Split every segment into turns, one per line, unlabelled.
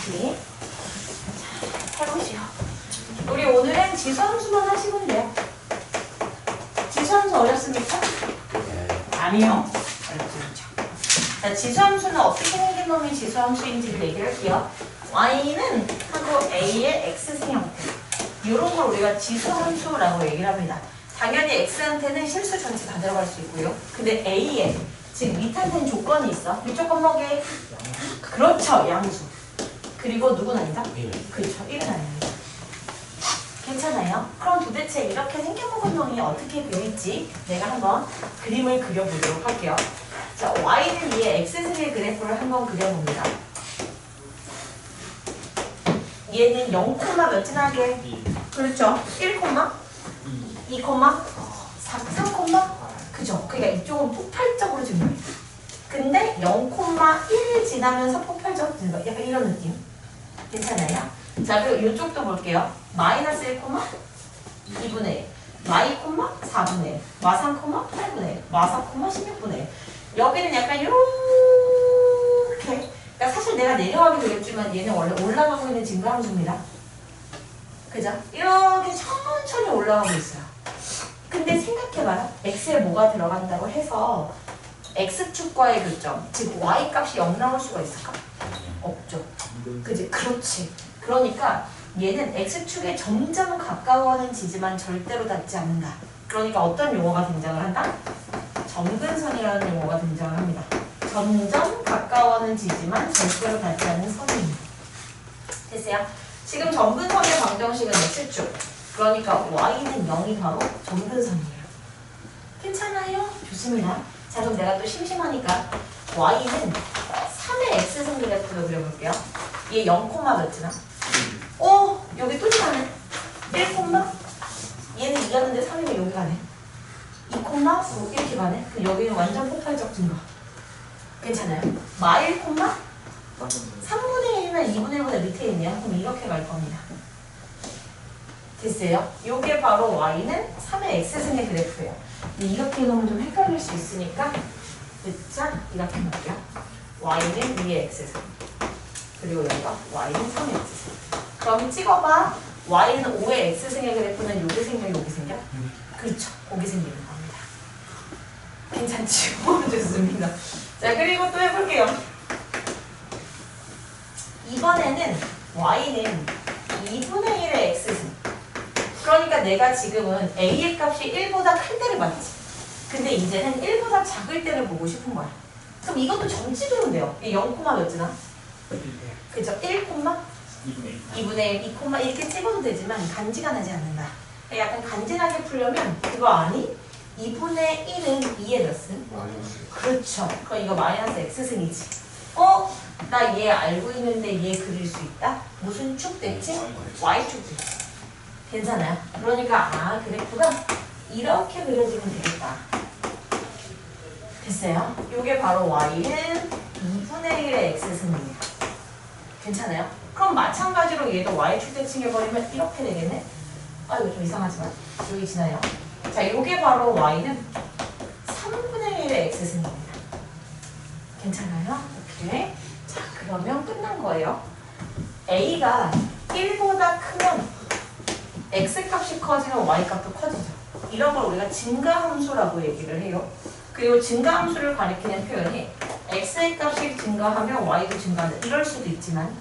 같이. 자, 해보시오. 우리 오늘은 지수함수만 하시면 돼요. 지수함수 어렵습니까? 아니요. 어렵죠. 자, 지수함수는 어떻게 생긴 놈이 지수함수인지를 얘기를 할게요. y는 하고 a의 x승 형태. 이런 걸 우리가 지수함수라고 얘기를 합니다. 당연히 x한테는 실수 전체 다 들어갈 수 있고요. 근데 a에 지금 밑한테는 조건이 있어. 무조건 뭐게? 그렇죠. 양수. 그리고 누구는 아니다? 그렇죠. 1은 아닙니다. 괜찮아요? 그럼 도대체 이렇게 생겨먹은 놈이 어떻게 되어있지? 내가 한번 그림을 그려보도록 할게요. 자, y는 이의 x승의 그래프를 한번 그려봅니다. 얘는 0, 몇 지나게? 그렇죠. 1, 2, 3, 그죠? 그러니까 이쪽은 폭발적으로 증가해요. 근데 0,1 지나면서 폭발적으로 증가. 약간 이런 느낌. 괜찮아요? 자, 그리고 이쪽도 볼게요. 마이너스 1, 2분의 1, y, 4분의 1, 마 3, 8분의 1, 마 4, 16분의 1. 여기는 약간 요렇게. 그러니까 사실 내가 내려가게 되겠지만 얘는 원래 올라가고 있는 증가함수입니다. 그죠? 이렇게 천천히 올라가고 있어요. 근데 생각해봐라. x에 뭐가 들어간다고 해서 x축과의 교점, 즉 y값이 0 나올 수가 있을까? 없죠. 그지? 그렇지. 그러니까 얘는 x축에 점점 가까워하는 지지만 절대로 닿지 않는다. 그러니까 어떤 용어가 등장을 한다? 점근선이라는 용어가 등장을 합니다. 점점 가까워하는 지지만 절대로 닿지 않는 선입니다. 됐어요? 지금 점근선의 방정식은 x축. 그러니까 y는 0이 바로 점근선이에요. 괜찮아요? 좋습니다. 자, 그럼 내가 또 심심하니까 y는 3의 x승 그래프로 그려볼게요. 얘 0, 몇 지나? 여기 또 지나네. 1, 얘는 2였는데 3이면 여기 가네. 2, 이렇게 가네. 그럼 여기는 완전 폭발적 증가. 괜찮아요? 마 1, 3분의 1이면 2분의 1보다 밑에 있네요. 그럼 이렇게 갈 겁니다. 됐어요? 요게 바로 y는 3의 x승의 그래프예요. 근데 이렇게 놓으면 좀 헷갈릴 수 있으니까 자, 이렇게 놓을게요. y는 2의 x승. 그리고 여기가 y는 3의 x승. 그럼 찍어봐. y는 5의 x승의 그래프는 여기 생겨, 여기 생겨? 그렇죠. 거기 생기는 겁니다. 괜찮죠? 좋습니다. 자, 그리고 또 해볼게요. 이번에는 y는 2분의 1의 x승. 그러니까 내가 지금은 a의 값이 1보다 클 때를 봤지. 근데 이제는 1보다 작을 때를 보고 싶은 거야. 그럼 이것도 점찍으면 돼요. 0, 몇 지나? 그죠? 1, 2분의 1, 2, 이렇게 찍어도 되지만 간지가 나지 않는다. 약간 간지나게 풀려면 그거 아니? 2분의 1은 2의 몇 승? 그렇죠. 그럼 이거 마이너스 x승이지. 나 얘 알고 있는데 얘 그릴 수 있다? 무슨 축 됐지? y축 됐지. 괜찮아요? 그러니까 그래프가 이렇게 그려지면 되겠다. 됐어요? 요게 바로 y는 2분의 1의 x승입니다. 괜찮아요? 그럼 마찬가지로 얘도 y축 대칭해버리면 이렇게 되겠네? 이거 좀 이상하지만 여기 지나요. 자, 요게 바로 y는 3분의 1의 x승입니다. 괜찮아요? 오케이. 자, 그러면 끝난 거예요. a가 1보다 크면 x값이 커지면 y값도 커지죠. 이런 걸 우리가 증가함수라고 얘기를 해요. 그리고 증가함수를 가리키는 표현이 x의 값이 증가하면 y도 증가한다. 이럴 수도 있지만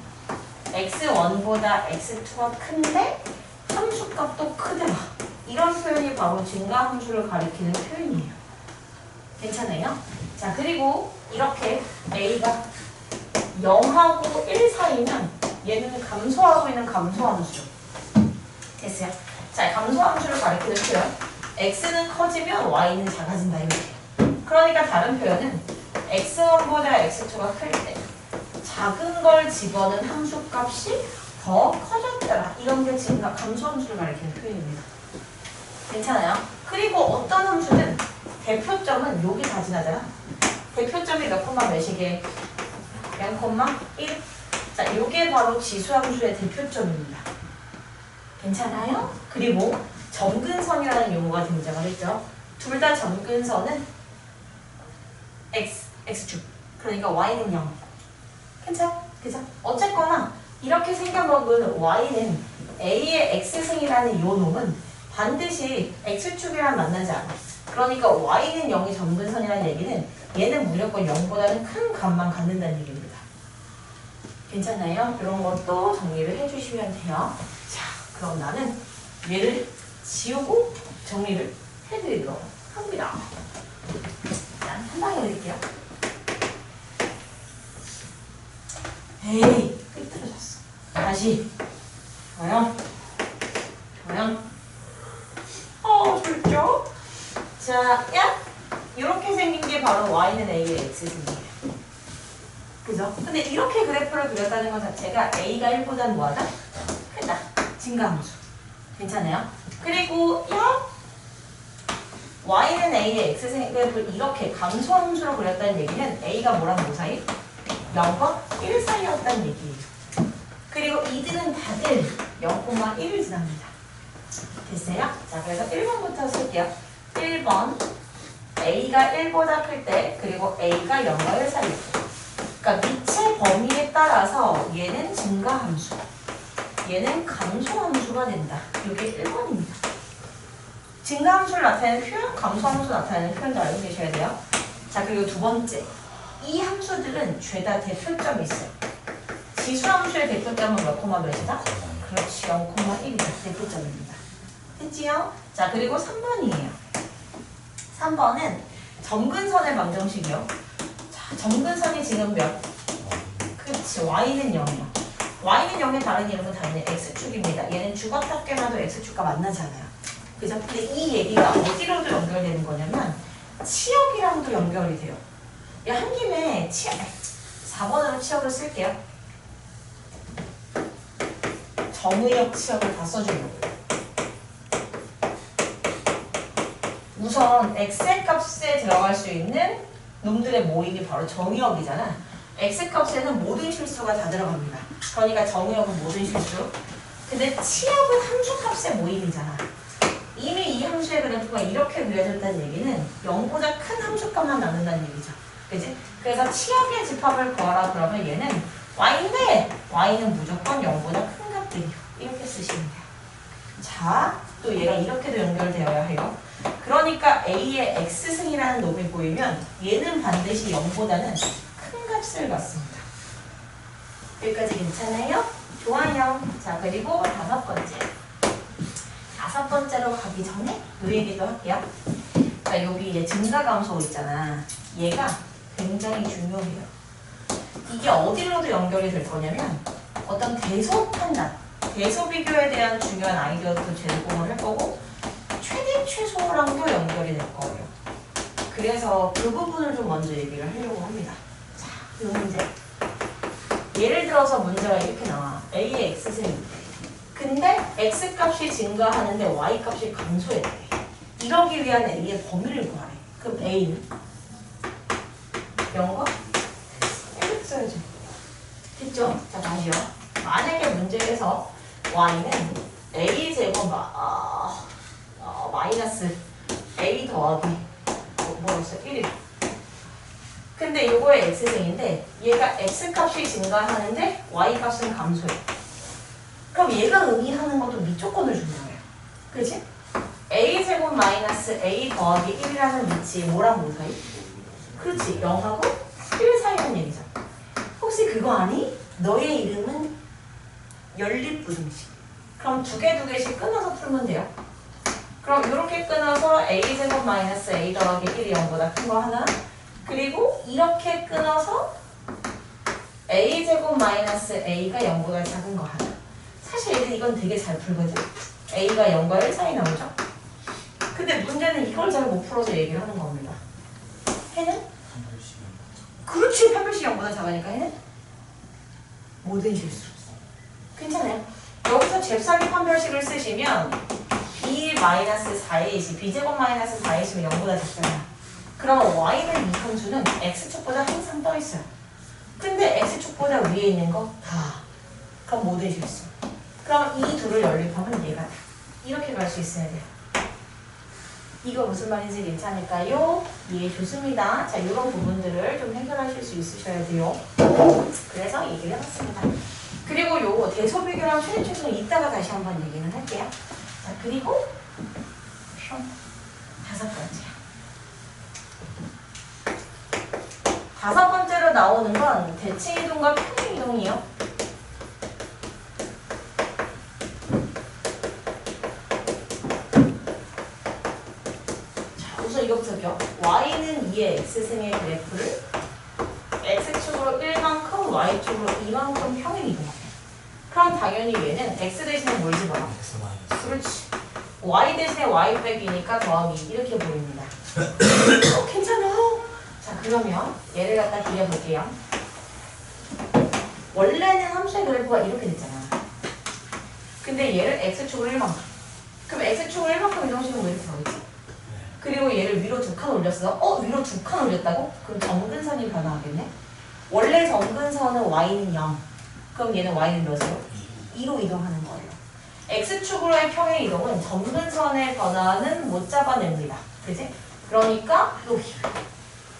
x1보다 x2가 큰데 함수값도 크더라. 이런 표현이 바로 증가함수를 가리키는 표현이에요. 괜찮아요? 자, 그리고 이렇게 a가 0하고 1 사이면 얘는 감소하고 있는 감소함수죠. 됐어요? 자, 감소함수를 가리키는 표현. x는 커지면 y는 작아진다 이렇게. 그러니까 다른 표현은 x1보다 x2가 클 때 작은 걸 집어넣은 함수값이 더 커졌더라. 이런 게 지금 감소함수를 가리키는 표현입니다. 괜찮아요? 그리고 어떤 함수는 대표점은 여기 다 지나잖아. 대표점이 몇 콤마 몇이게? 0,1. 자, 요게 바로 지수함수의 대표점입니다. 괜찮아요? 그리고 점근선이라는 용어가 등장을 했죠. 둘 다 점근선은 x축. 그러니까 y는 0. 괜찮아? 그죠? 어쨌거나 이렇게 생겨먹은 y는 a의 x승이라는 이 놈은 반드시 x축이랑 만나지 않아. 그러니까 y는 0이 점근선이라는 얘기는 얘는 무조건 0보다는 큰 값만 갖는다는 얘기입니다. 괜찮아요? 이런 것도 정리를 해주시면 돼요. 자, 그럼 나는 얘를 지우고 정리를 해드리도록 합니다. 일단 한 방에 해드릴게요. 에이, 삐뚤어졌어. 다시. 조용. 조용. 좋죠? 자, 야! 이렇게 생긴 게 바로 y는 a의 x승이에요. 그죠? 근데 이렇게 그래프를 그렸다는 것 자체가 a가 1보다는 뭐하다? 크다. 증가함수. 괜찮아요? 그리고 야! y는 a의 x승 그래프를 이렇게 감소함수로 그렸다는 얘기는 a가 뭐랑 뭐 사이? 0과 1 사이였다는 얘기예요. 그리고 이들은 다들 0,1을 지납니다. 됐어요? 자, 그래서 1번부터 쓸게요. 1번 a가 1보다 클 때 그리고 a가 0과 1 사이. 그러니까 미체 범위에 따라서 얘는 증가함수, 얘는 감소함수가 된다. 이게 1번입니다. 증가함수를 나타내는 표현, 감소함수 나타내는 표현도 알고 계셔야 돼요. 자, 그리고 두 번째. 이 함수들은 죄다 대표점이 있어요. 지수함수의 대표점은 몇 콤마 몇이다? 그렇지, 0,1이다. 대표점입니다. 됐지요? 자, 그리고 3번이에요. 3번은 점근선의 방정식이요. 자, 점근선이 지금 몇? 그렇지, y는 0이요. y는 0의 다른 이름은 당연히 x축입니다. 얘는 죽었다 깨나도 x축과 만나잖아요. 그죠? 근데 이 얘기가 어디로도 연결되는 거냐면 치역이랑도 연결이 돼요. 한 김에 4번으로 치역을 쓸게요. 정의역 치역을 다 써주려고요. 우선 x의 값에 들어갈 수 있는 놈들의 모임이 바로 정의역이잖아. x값에는 모든 실수가 다 들어갑니다. 그러니까 정의역은 모든 실수. 근데 치역은 함수값의 모임이잖아. 이미 이 함수의 그래프가 이렇게 그려졌다는 얘기는 0보다 큰 함수값만 나눈다는 얘기죠. 그지? 그래서 치역의 집합을 구하라 그러면 얘는 y인데 y는 무조건 0보다 큰 값들이요. 이렇게 쓰시면 돼요. 자, 또 얘가 이렇게도 연결되어야 해요. 그러니까 a의 x승이라는 놈이 보이면 얘는 반드시 0보다는 큰 값을 갖습니다. 여기까지 괜찮아요? 좋아요. 자, 그리고 다섯 번째로 가기 전에 이 얘기도 할게요. 자, 여기 이제 증가감소 있잖아. 얘가 굉장히 중요해요. 이게 어디로도 연결이 될 거냐면 어떤 대소 판단, 대소 비교에 대한 중요한 아이디어도 제공을 할 거고 최대 최소랑도 연결이 될 거예요. 그래서 그 부분을 좀 먼저 얘기를 하려고 합니다. 자, 이 문제. 예를 들어서 문제가 이렇게 나와. a의 x승인데 근데 x값이 증가하는데 y값이 감소했대. 이러기 위한 a의 범위를 구하래. 그럼 a는 0과 1 써야죠. 됐죠? 자, 다시요. 만약에 문제에서 y는 a제곱 마이너스 a 더하기 뭐였어? 1이다. 근데 요거의 x승인데 얘가 x값이 증가하는데 y값은 감소해. 그럼 얘가 의미하는 것도 미조건을 준 거예요. 그치? a제곱 마이너스 a 더하기 1이라는 위치에 뭐랑 뭐 사이? 그렇지. 0하고 1 사이라는 얘기죠. 혹시 그거 아니? 너의 이름은 연립부등식. 그럼 두 개씩 끊어서 풀면 돼요. 그럼 이렇게 끊어서 a제곱 마이너스 a 더하기 1이 0보다 큰 거 하나. 그리고 이렇게 끊어서 a제곱 마이너스 a가 0보다 작은 거 하나. 사실 이건 되게 잘 풀거든. a가 0과 1 사이 나오죠. 근데 문제는 이걸 잘 못 풀어서 얘기를 하는 겁니다. 해는? 그렇지. 판별식 0보다 작으니까 해는? 모든 실수. 괜찮아요. 여기서 잽싸게 판별식을 쓰시면 b-4a시 b제곱 마이너스 4a시면 0보다 작잖아요. 그러면 y는 이 함수는 x축보다 항상 떠있어요. 근데 x축보다 위에 있는 거 다. 그럼 모든 실수. 그럼 이 둘을 연립하면 얘가 다. 이렇게 갈 수 있어야 돼요. 이거 무슨 말인지 괜찮을까요? 예, 좋습니다. 자, 이런 부분들을 좀 해결하실 수 있으셔야 돼요. 그래서 얘기를 해봤습니다. 그리고 대소 비교랑 최대 최소는 이따가 다시 한번 얘기는 할게요. 자, 그리고 다섯 번째야. 다섯 번째로 나오는 건 대칭 이동과 평행 이동이요. 자, 우선 이거부터 볼게요. y는 2의 x승의 그래프를 x축으로 1만큼, y축으로 2만큼 평행 이동해. 그럼 당연히 얘는 x 대신에 뭘 집어넣어? 그렇지. y 대신에 y 빼기니까 더하기 이렇게 보입니다. 괜찮아요? 자, 그러면 얘를 갖다 그려볼게요. 원래는 함수의 그래프가 이렇게 됐잖아. 근데 얘를 x축으로 1만큼. 그럼 x축으로 1만큼 이동시키면 왜 이렇게 나오겠지? 그리고 얘를 위로 2칸 올렸어. 위로 2칸 올렸다고? 그럼 점근선이 변화하겠네? 원래 점근선은 y는 0. 그럼 얘는 y는 몇이요? 2로 이동하는 거예요. x축으로의 평행 이동은 점근선의 변화는 못 잡아냅니다. 그치? 그러니까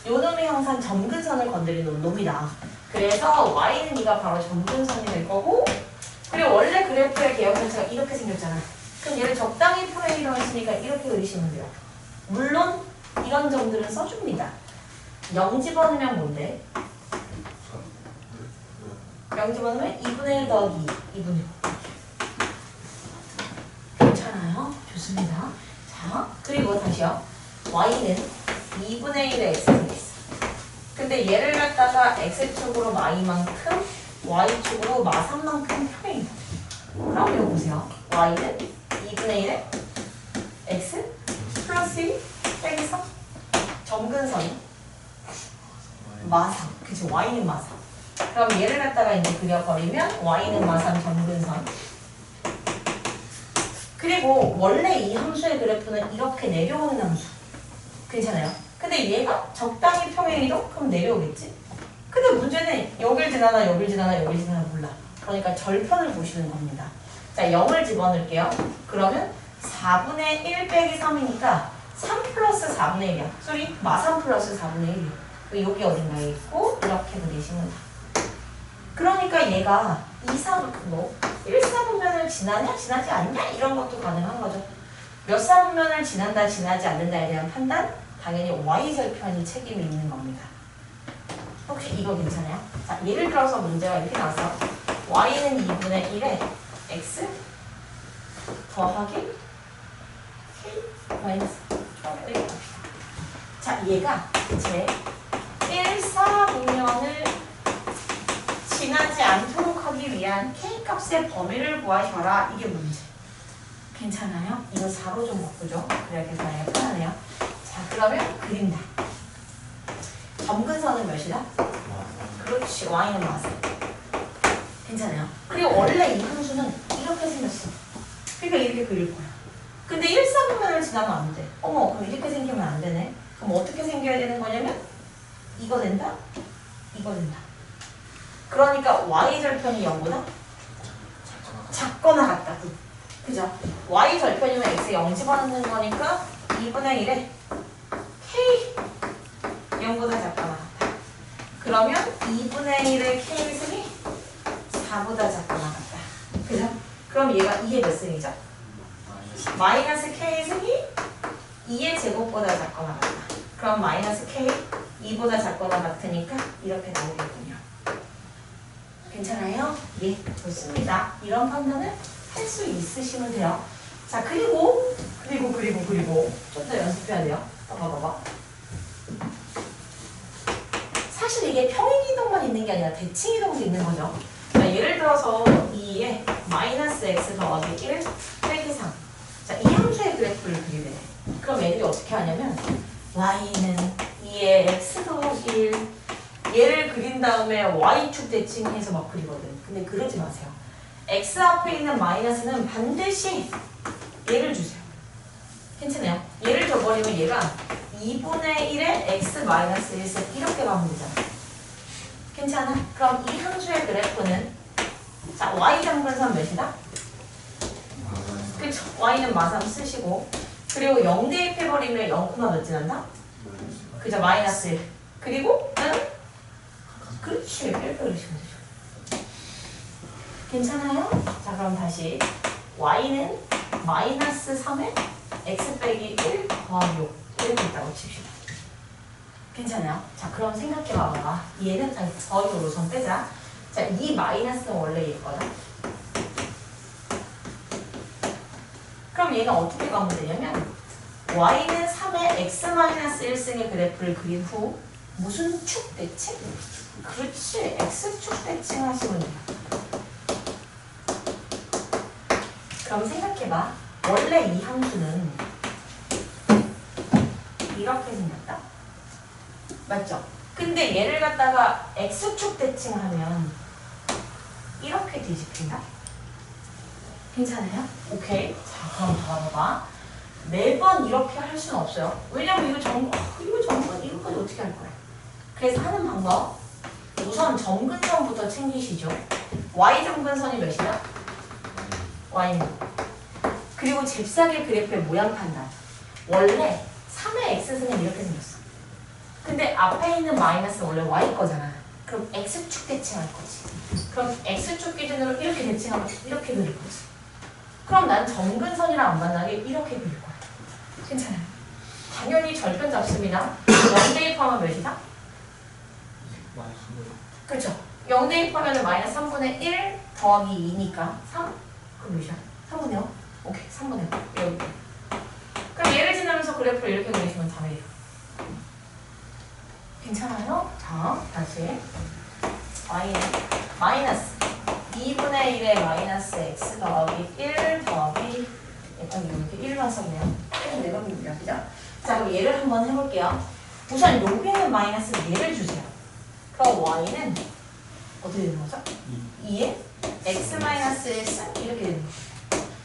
요 놈이 항상 점근선을 건드리는 놈이다. 그래서 y는 2가 바로 점근선이 될 거고, 그리고 원래 그래프의 개형 자체가 이렇게 생겼잖아. 그럼 얘를 적당히 평행 이동했으니까 이렇게 그리시면 돼요. 물론 이런 점들은 써줍니다. 0 집어넣으면 뭔데? 0 집어넣으면 2분의 1 더하기 2분의 1. 괜찮아요? 좋습니다. 자, 그리고 다시요. y는 2분의 1의 x승이 있어. 근데 얘를 갖다가 x축으로 마이만큼, y축으로 마3만큼 평행 이동. 그럼 이거 보세요. y는 2분의 1의 x 플러스 1 빼기 3. 점근선이 마3. 그치? y는 마3. 그럼 얘를 갖다가 이제 그려버리면 y는 마3 점근선. 그리고 원래 이 함수의 그래프는 이렇게 내려오는 함수. 괜찮아요? 근데 얘가 적당히 평행 이동? 그럼 내려오겠지? 근데 문제는 여길 지나나 여길 지나나 여길 지나나 몰라. 그러니까 절편을 보시는 겁니다. 자, 0을 집어넣을게요. 그러면 4분의 1 빼기 3이니까 3 플러스 4분의 1이야. 소리? 마3 플러스 4분의 1이야. 여기 어딘가에 있고 이렇게 그리시면 돼. 그러니까 얘가 2, 3, 1, 4분면을 지나냐 지나지 않냐 이런 것도 가능한 거죠. 몇 4분면을 지난다 지나지 않는다에 대한 판단? 당연히 y절편이 책임이 있는 겁니다. 혹시 이거 괜찮아요? 자, 예를 들어서 문제가 이렇게 나왔어. y는 2분의 1에 x 더하기 k 마이너스 이렇게 합시다. 자, 얘가 제 1, 4분면을 지나지 않도록 하기 위한 k값의 범위를 구하셔라. 이게 문제. 괜찮아요? 이거 4로 좀 바꾸죠. 그래야 계산하기가 편하네요. 자, 그러면 그린다. 점근선은 몇이다? 그렇지. y는 마사. 괜찮아요? 그리고 원래 이 함수는 이렇게 생겼어. 그러니까 이렇게 그릴 거야. 근데 1, 4분면을 지나면 안 돼. 어머, 그럼 이렇게 생기면 안 되네. 그럼 어떻게 생겨야 되는 거냐면 이거 된다? 이거 된다. 그러니까 y절편이 0보다 작거나 같다. 그죠? y절편이면 x 0 집어넣는 거니까 2분의 1에 k 0보다 작거나 같다. 그러면 2분의 1의 k승이 4보다 작거나 같다. 그죠? 그럼 얘가 2의 몇 승이죠? 마이너스 k승이 2의 제곱보다 작거나 같다. 그럼 마이너스 k 2보다 작거나 같으니까 이렇게 나오겠군요. 괜찮아요? 예, 좋습니다. 이런 판단을 할 수 있으시면 돼요. 자, 그리고 좀 더 연습해야 돼요. 봐봐. 사실 이게 평행이동만 있는 게 아니라 대칭이동도 있는 거죠. 자, 예를 들어서 2에 마이너스 x 더하기 1 빼기 3. 자, 이 함수의 그래프를 그리래. 그럼 애들이 어떻게 하냐면 y는 2에 x 더하기 1 얘를 그린 다음에 y축 대칭해서 막 그리거든. 근데 그러지 마세요. x 앞에 있는 마이너스는 반드시 얘를 주세요. 괜찮아요? 얘를 줘버리면 얘가 2분의 1의 x 마이너스 1승 이렇게 가면 되잖아. 괜찮아? 그럼 이 함수의 그래프는 자, y 점근선 몇이다? 그쵸? y는 마3 쓰시고 그리고 0 대입해버리면 0, 몇 지난다? 그죠? 마이너스 1. 그리고 그렇지. 이렇게 그리시면 되죠. 괜찮아요? 자, 그럼 다시 y는 마이너스 3에 x 빼기 1 더하기 5 이렇게 있다고 칩시다. 괜찮아요? 자, 그럼 생각해봐봐. 얘는 더하기 5로 선 빼자. 자, 이 마이너스는 원래 얘거든. 그럼 얘는 어떻게 가면 되냐면 y는 3의 x-1승의 그래프를 그린 후 무슨 축 대칭? 그렇지, x축 대칭 하시면 돼요. 그럼 생각해봐. 원래 이 함수는 이렇게 생겼다. 맞죠? 근데 얘를 갖다가 x축 대칭하면 이렇게 뒤집힌다. 괜찮아요? 오케이. 자, 그럼 봐봐. 매번 이렇게 할 수는 없어요. 왜냐면 이거 이거까지 어떻게 할 거야? 그래서 하는 방법. 우선 점근선부터 챙기시죠. y 점근선이 몇이야? y는. 그리고 잽싸게 그래프의 모양 판단. 원래 3의 x승은 이렇게 생겼어. 근데 앞에 있는 마이너스는 원래 y 거잖아. 그럼 x축 대칭할 거지. 그럼 x축 기준으로 이렇게 대칭하면 이렇게 그릴 거지. 그럼 난 점근선이랑 안 만나게 이렇게 그릴 거야. 괜찮아요. 당연히 절편 잡습니다. 0대입하면 몇이다? 그렇죠. 0대입하면 마이너스 3분의 1 더하기 2니까 3? 그럼 몇이야? 3분의 5? 오케이, 3분의 5. 여기. 그럼 얘를 지나면서 그래프를 이렇게 그리시면 답이에요. 괜찮아요? 자, 다시 y는 마이너스 2분의 1에 마이너스 x 더하기 1 더하기 약간 이렇게 1만 썼네요. 4번입니다. 그죠? 자, 그럼 얘를 한번 해볼게요. 우선 여기는 마이너스 얘를 주세요. 그럼 y는 어떻게 되는 거죠? 2에 x 마이너스 1승 이렇게 되는 거죠.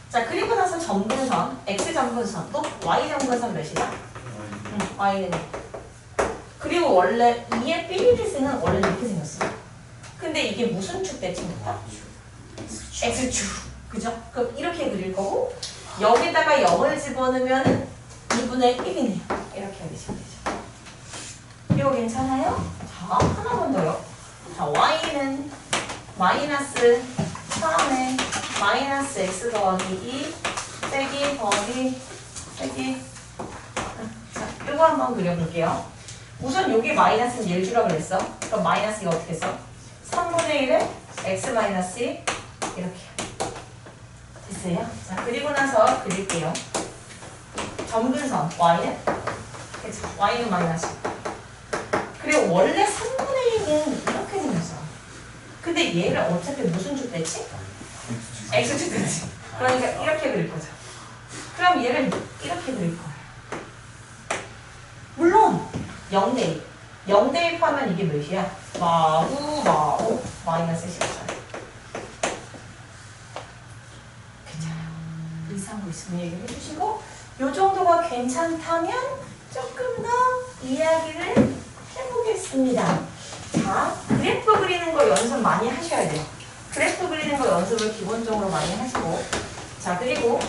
자, 그리고 나서 점근선, x 점근선 또 y 점근선 몇이다? y는 그리고 원래 2의 삐리리스는 원래 이렇게 생겼어. 근데 이게 무슨 축 대칭이다? x축. 그죠? 그럼 이렇게 그릴 거고 여기다가 0을 집어넣으면 2분의 1이네요. 이렇게 하시면 되죠. 이거 괜찮아요? 자, 하나만 더요. 자, y는 마이너스 3에 마이너스 x 더하기 2 빼기 더하기 빼기. 자, 이거 한번 그려볼게요. 우선 여기 마이너스는 얘를 주라고 그랬어. 그럼 마이너스 이거 어떻게 써? 3분의 1에 x 마이너스 2 이렇게. 됐어요? 자, 그리고 나서 그릴게요. 점근선 y는 그쵸? y는 마이너스. 그리고 원래 3분의 1은 이렇게 생겼어. 근데 얘를 어차피 무슨 축 대칭? x축 대칭. 그러니까 이렇게 그릴 거죠. 그럼 얘를 이렇게 그릴 거예요. 물론 0대입. 0대입 하면 이게 몇이야? 마우 마이너스 14. 괜찮아요. 이상한 거 있으면 얘기해 주시고 요 정도가 괜찮다면 조금 더 이야기를 해보겠습니다. 자, 그래프 그리는 거 연습 많이 하셔야 돼요. 그래프 그리는 거 연습을 기본적으로 많이 하시고 자, 그리고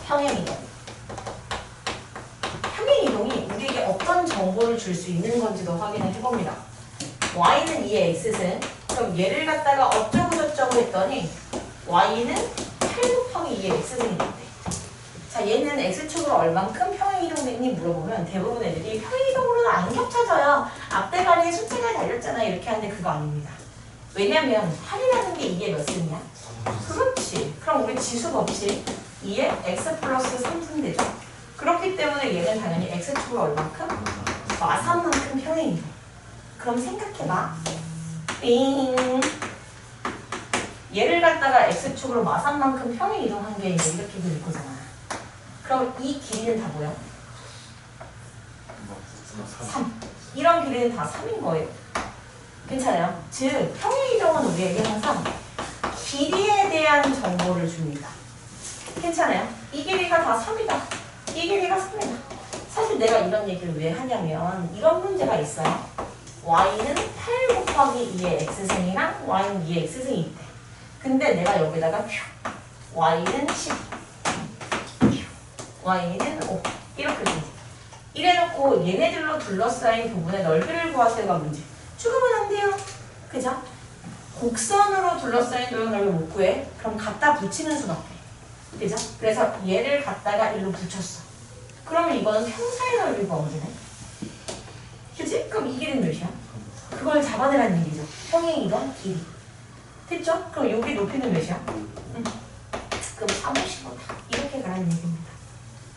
평행이동. 평행이동이 우리에게 어떤 정보를 줄 수 있는 건지도 확인을 해봅니다. y는 2의 x승. 그럼 얘를 갖다가 어쩌고 저쩌고 했더니 y는 8 곱하기 2의 x승이 됐대. 자, 얘는 x축으로 얼만큼 평행이동 됐니 물어보면 대부분 애들이 평행이동으로는 안 겹쳐져요. 앞대가리에 숫자가 달렸잖아 이렇게 하는데 그거 아닙니다. 왜냐면 8이라는 게 이게 몇 승이야? 그렇지. 그럼 우리 지수 법칙 2에 x 플러스 3승 되죠. 그렇기 때문에 얘는 당연히 x축으로 얼만큼? 마산만큼 평행이동. 그럼 생각해봐. 띵. 얘를 갖다가 x축으로 마산만큼 평행이동한 게 이제 이렇게 그릴 거잖아. 그럼 이 길이는 다 뭐야? 3. 이런 길이는 다 3인 거예요. 괜찮아요? 즉 평행이동은 우리에게 항상 길이에 대한 정보를 줍니다. 괜찮아요? 이 길이가 다 3이다. 이 길이가 3이다. 사실 내가 이런 얘기를 왜 하냐면 이런 문제가 있어요. y는 8 곱하기 2의 x승이랑 y는 2의 x승이 있대. 근데 내가 여기다가 y는 10, y는 5 이렇게 주지. 이래놓고 얘네들로 둘러싸인 부분의 넓이를 구하세요가 문제. 죽으면 안 돼요. 그죠? 곡선으로 둘러싸인 도형 넓이 못 구해? 그럼 갖다 붙이는 수밖에. 그죠? 그래서 얘를 갖다가 일로 붙였어. 그러면 이거는 평사의 넓이가 어디네? 그치? 그럼 이 길이는 몇이야? 그걸 잡아내라는 얘기죠. 평행이동 길이. 됐죠? 그럼 여기 높이는 몇이야? 그럼 355다. 이렇게 가라는 얘기입니다.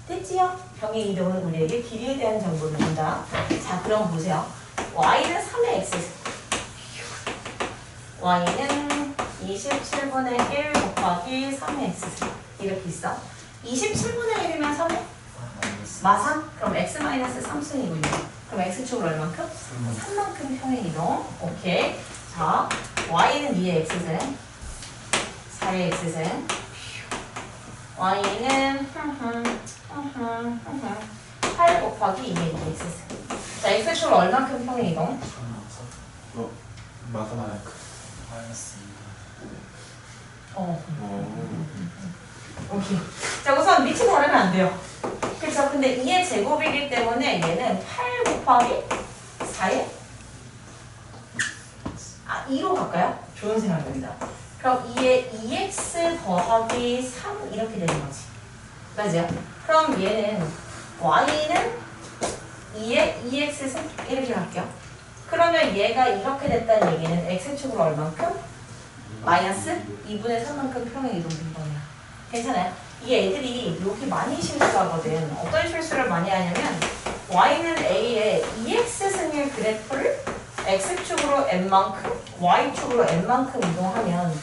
됐지요? 평행이동은 우리에게 길이에 대한 정보를 준다. 자, 그럼 보세요. y는 3의 x. y는 27분의 1 곱하기 3의 x. 이렇게 있어. 27분의 1이면 3의? 마삼? 그럼 x-3승이군요. 그럼 x축은 얼만큼? 3만큼 평행이동. 오케이. 자, y는 2의 x승, 4의 x승. y는 8 곱하기 2의 2x승. 자, x축은 얼만큼 평행이동?
마지막 마이너스.
오케이. 자, 우선 밑이 다르면 안 돼요. 그렇죠? 근데 2의 제곱이기 때문에 얘는 8 곱하기 4의 2로 갈까요? 좋은 생각입니다. 그럼 2의 2x 더하기 3 이렇게 되는 거지. 맞아요? 그럼 얘는 y는 2의 2x 이렇게 갈게요. 그러면 얘가 이렇게 됐다는 얘기는 x축으로 얼만큼? 마이너스 2분의 3만큼 평행 이동된 거네요. 괜찮아요? 이 애들이 여기 많이 실수하거든. 어떤 실수를 많이 하냐면 y는 a의 2x승의 그래프를 x축으로 n만큼, y축으로 n만큼 이동하면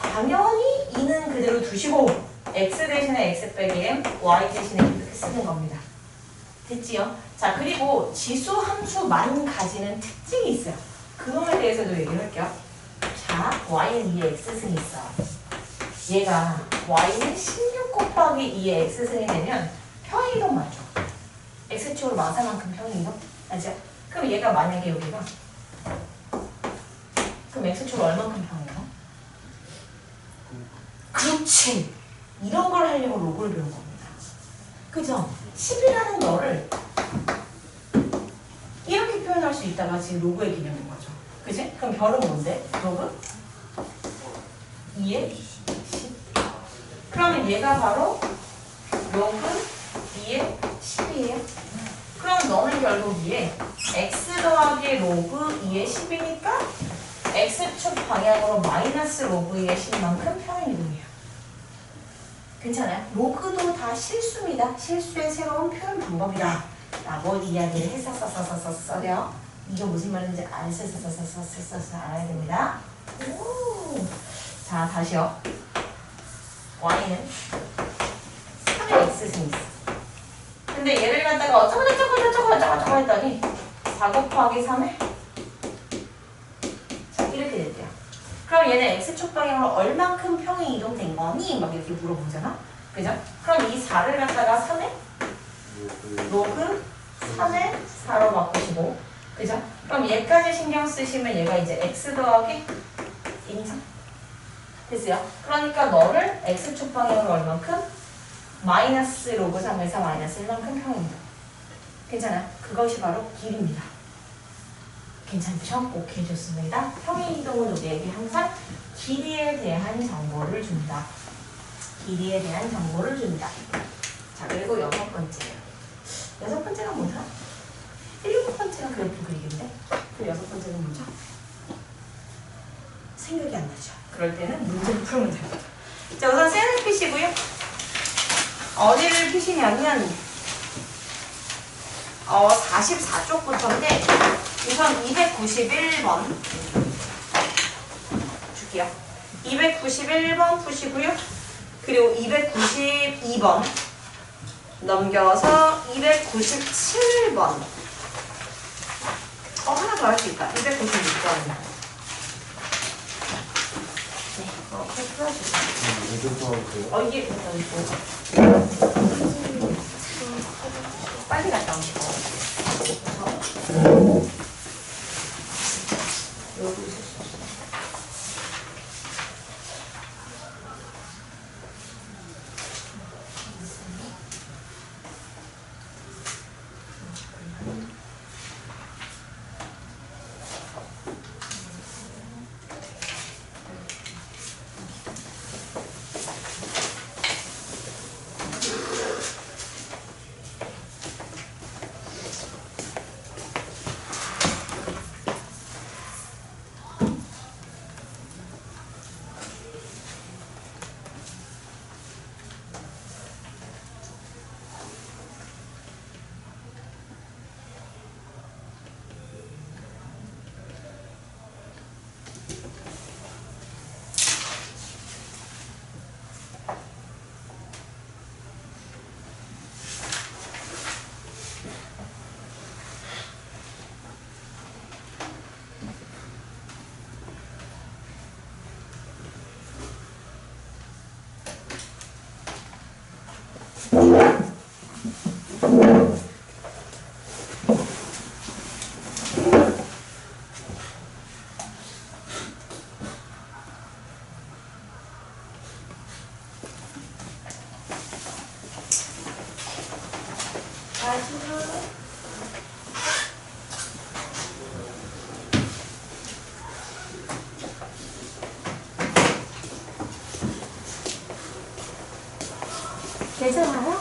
당연히 2는 그대로 두시고 x 대신에 x 빼기 m, y 대신에 이렇게 쓰는 겁니다. 됐지요? 자, 그리고 지수 함수만 가지는 특징이 있어요. 그놈에 대해서도 얘기를 할게요. 자, y는 2의 x승이 있어. 얘가 y는 16 곱하기 2의 x승이 되면 평행이동 맞죠? x축으로 마사만큼 평행이동? 맞죠? 그럼 얘가 만약에 여기가 그럼 x축으로 얼만큼 평행이동? 그렇지! 이런 걸 하려고 로그를 배운 겁니다. 그죠? 10이라는 너를 이렇게 표현할 수 있다가 지금 로그의 개념인 거죠. 그지? 그럼 별은 뭔데? 로그? 2의 10. 그러면 얘가 바로 로그 2의 10이에요. 그럼 너는 결국 위에 x 더하기 로그 2의 10이니까 x축 방향으로 마이너스 로그 2의 10만큼 평행이동이에요. 괜찮아요? 로그도 다 실수입니다. 실수의 새로운 표현 방법이다 라고 이야기를 했었어요. 이게 무슨 말인지 알아야 됩니다. 오. 자, 다시요. y는 3의 x승이 있어. 근데 얘를 갖다가 어쩌고 했더니 4 곱하기 3에 자, 이렇게 됐대요. 그럼 얘는 x축 방향으로 얼만큼 평행 이동된 거니? 막 이렇게 물어보잖아. 그죠? 그럼 이 4를 갖다가 3에 로그 3의 4로 바꾸시고, 그죠? 그럼 얘까지 신경 쓰시면 얘가 이제 x 더하기 1이죠. 됐어요? 그러니까 너를 x축 방향으로 얼만큼? 마이너스 로그 3에서 마이너스 1만큼 평행이동. 괜찮아요? 그것이 바로 길입니다. 괜찮죠? 오케이, 좋습니다. 평행이동은 우리에게 항상 길이에 대한 정보를 준다. 길이에 대한 정보를 준다. 자, 그리고 6번째예요. 6번째가 뭐죠? 7번째가 그래프 그리기인데 그 6번째는 뭐죠? 생각이 안 나죠. 그럴 때는 문제를 풀면 됩니다. 자, 우선 셀을 피시고요. 어디를 피시냐면 44쪽부터인데 우선 291번 줄게요. 291번 푸시고요. 그리고 292번 넘겨서 297번 하나 더 할 수 있다. 296번 네, 그렇게 풀어주세요. 이게 빨리 갔다 오시고 여기 있었어. 40분. 괜찮아요?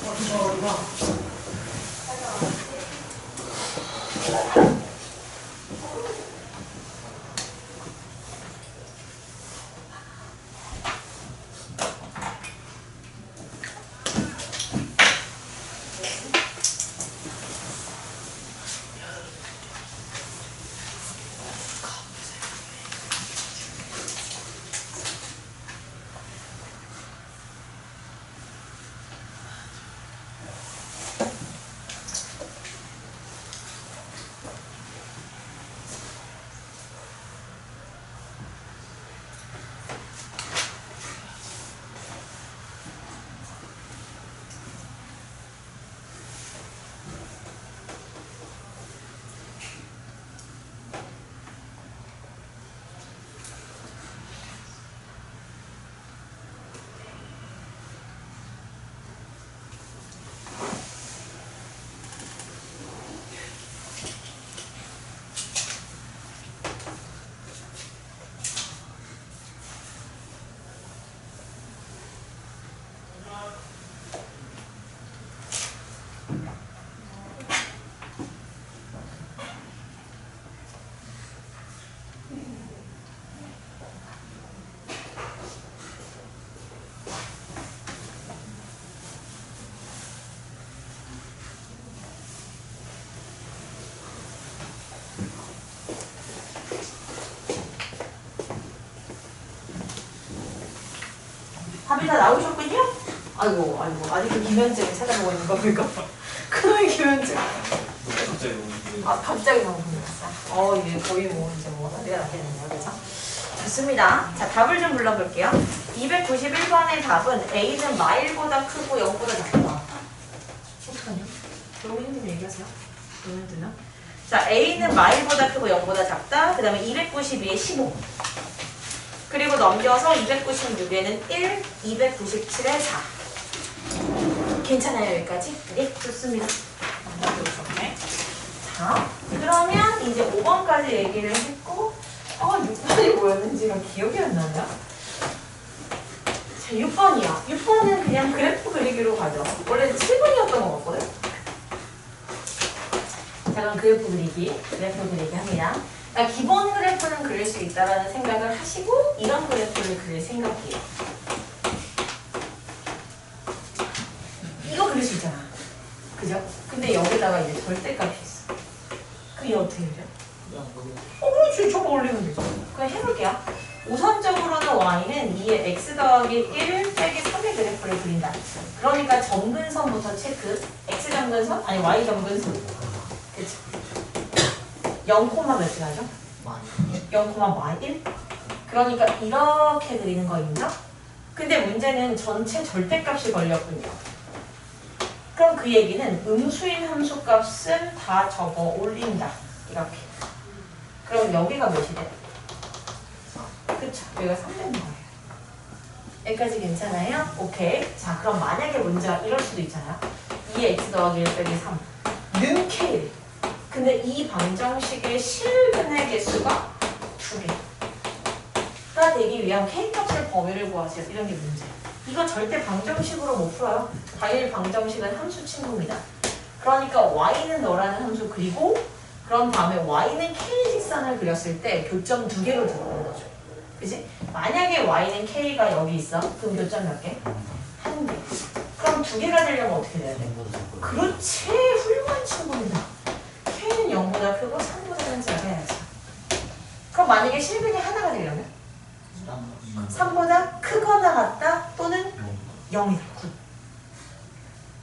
어디가? 답이 다 나오셨군요? 아이고 아직도 김현증을 찾아보고 있는 겁니까? 그놈의 김현증.
갑자기
갑자기 너무 궁금했어. 이게 거의 뭐 이제 뭐 내가 낫겠네요, 그렇죠? 좋습니다. 자, 답을 좀 불러볼게요. 291번의 답은 A는 마일보다 크고 0보다 작다. 어떡하냐? 너무 힘들면 얘기하세요. 너무 힘들나? 자, A는 마일보다 크고 0보다 작다. 그 다음에 292에 15. 그리고 넘겨서 296에는 1, 297에 4. 괜찮아요, 여기까지? 네, 좋습니다. 자, 그러면 이제 5번까지 얘기를 했고, 6번이 뭐였는지가 기억이 안 나냐? 자, 6번이요. 6번은 그냥 그래프 그리기로 가죠. 원래 7번이었던 것 같거든? 자, 그럼 그래프 그리기 합니다. 그러니까 기본 그래프는 그릴 수 있다라는 생각을 하시고 이런 그래프를 그릴 생각이에요. 이거 그릴 수 있잖아. 그죠? 근데 여기다가 이제 절대값이 있어. 그게 어떻게 그려? 그렇지. 저거 올리면 되죠. 그냥 해볼게요. 우선적으로는 y는 2의 x 더하기 1 빼기 3의 그래프를 그린다. 그러니까 점근선부터 체크. x 점근선? 아니 y 점근선. 그치? 0, 몇 시간이죠? 0,-1? 그러니까 이렇게 그리는 거 있나? 근데 문제는 전체 절대값이 걸렸군요. 그럼 그 얘기는 음수인 함수값은 다 적어 올린다. 이렇게. 그럼 여기가 몇이 돼? 그쵸? 여기가 3 되는 거예요. 여기까지 괜찮아요? 오케이. 자, 그럼 만약에 문제가 이럴 수도 있잖아요. 2의 x 더하기 1 빼기 3. 는 k. 근데 이 방정식의 실근의 개수가 2개가 되기 위한 k값의 범위를 구하세요. 이런 게 문제. 이거 절대 방정식으로 못 풀어요. 당일 방정식은 함수 친구입니다. 그러니까 y는 너라는 함수 그리고 그런 다음에 y는 k 직선을 그렸을 때 교점 2개로 들어오는 거죠. 그치? 만약에 y는 k가 여기 있어. 그럼 교점 몇 개? 1개. 그럼 2개가 되려면 어떻게 돼야 돼? 그렇지. 훌륭한 친구입니다. k는 0보다 크고 3보다는 작아야지. 그럼 만약에 실근이 하나가 되려면 3보다 크거나 같다 또는 0이다. 굿.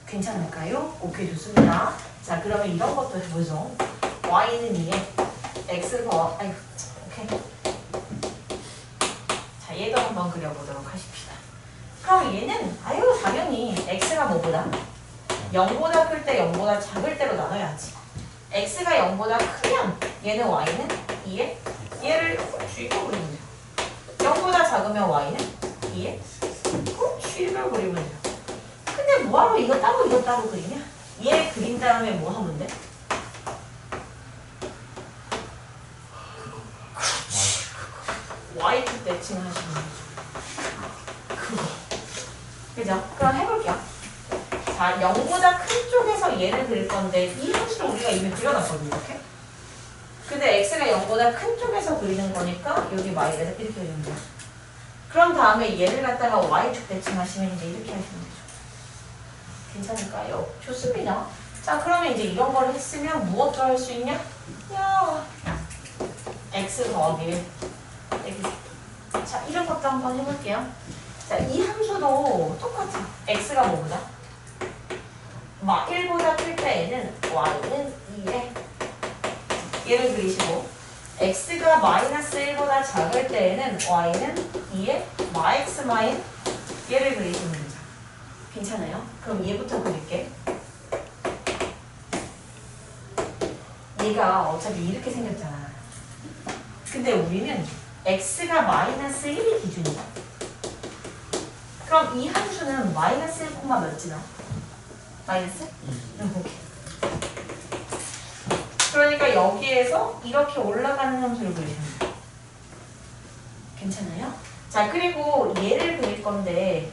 괜찮을까요? 오케이, 좋습니다. 자, 그러면 이런 것도 해보죠. y는 2에 x 더하 오케이. 자, 얘도 한번 그려보도록 하십시다. 그럼 얘는 당연히 x가 뭐보다? 0보다 클 때 0보다 작을 때로 나눠야지. x가 0보다 크면 얘는 y는 2에 얘를 쥐고 그리면 돼요. 0보다 작으면 y는 2에 쥐를 그리면 돼요. 근데 근데 뭐하러 이거 따로 그리냐? 얘 그린 다음에 뭐 하면 돼? y축 대칭하시면 되죠. 그거. 그죠? 그럼 해볼게요. 자, 0보다 큰 쪽에서 얘를 그릴 건데 이 함수를 우리가 이미 그려놨거든요. 이렇게. 근데 x가 0보다 큰 쪽에서 그리는 거니까 여기 y를 이렇게 그리는 거야. 그럼 다음에 얘를 갖다가 y축 대칭하시면 이제 이렇게 하시면 되죠. 괜찮을까요? 좋습니다. 자, 그러면 이제 이런 걸 했으면 무엇도 할 수 있냐? 야, x 더하기 1. 자, 이런 것도 한번 해볼게요. 자, 이 함수도 똑같아. x가 뭐보다? 1보다 클 때에는 y는 2에 얘를 그리시고 x가 마이너스 1보다 작을 때에는 y는 2에 마x 마인 얘를 그리시면 되죠. 괜찮아요? 그럼 얘부터 그릴게. 얘가 어차피 이렇게 생겼잖아. 근데 우리는 x가 마이너스 1이 기준이다. 그럼 이 함수는 마이너스 1, 몇 지나? 마이너스? 응, 오케이. 그러니까 여기에서 이렇게 올라가는 함수를 그리시면 돼요. 괜찮아요? 자, 그리고 얘를 그릴 건데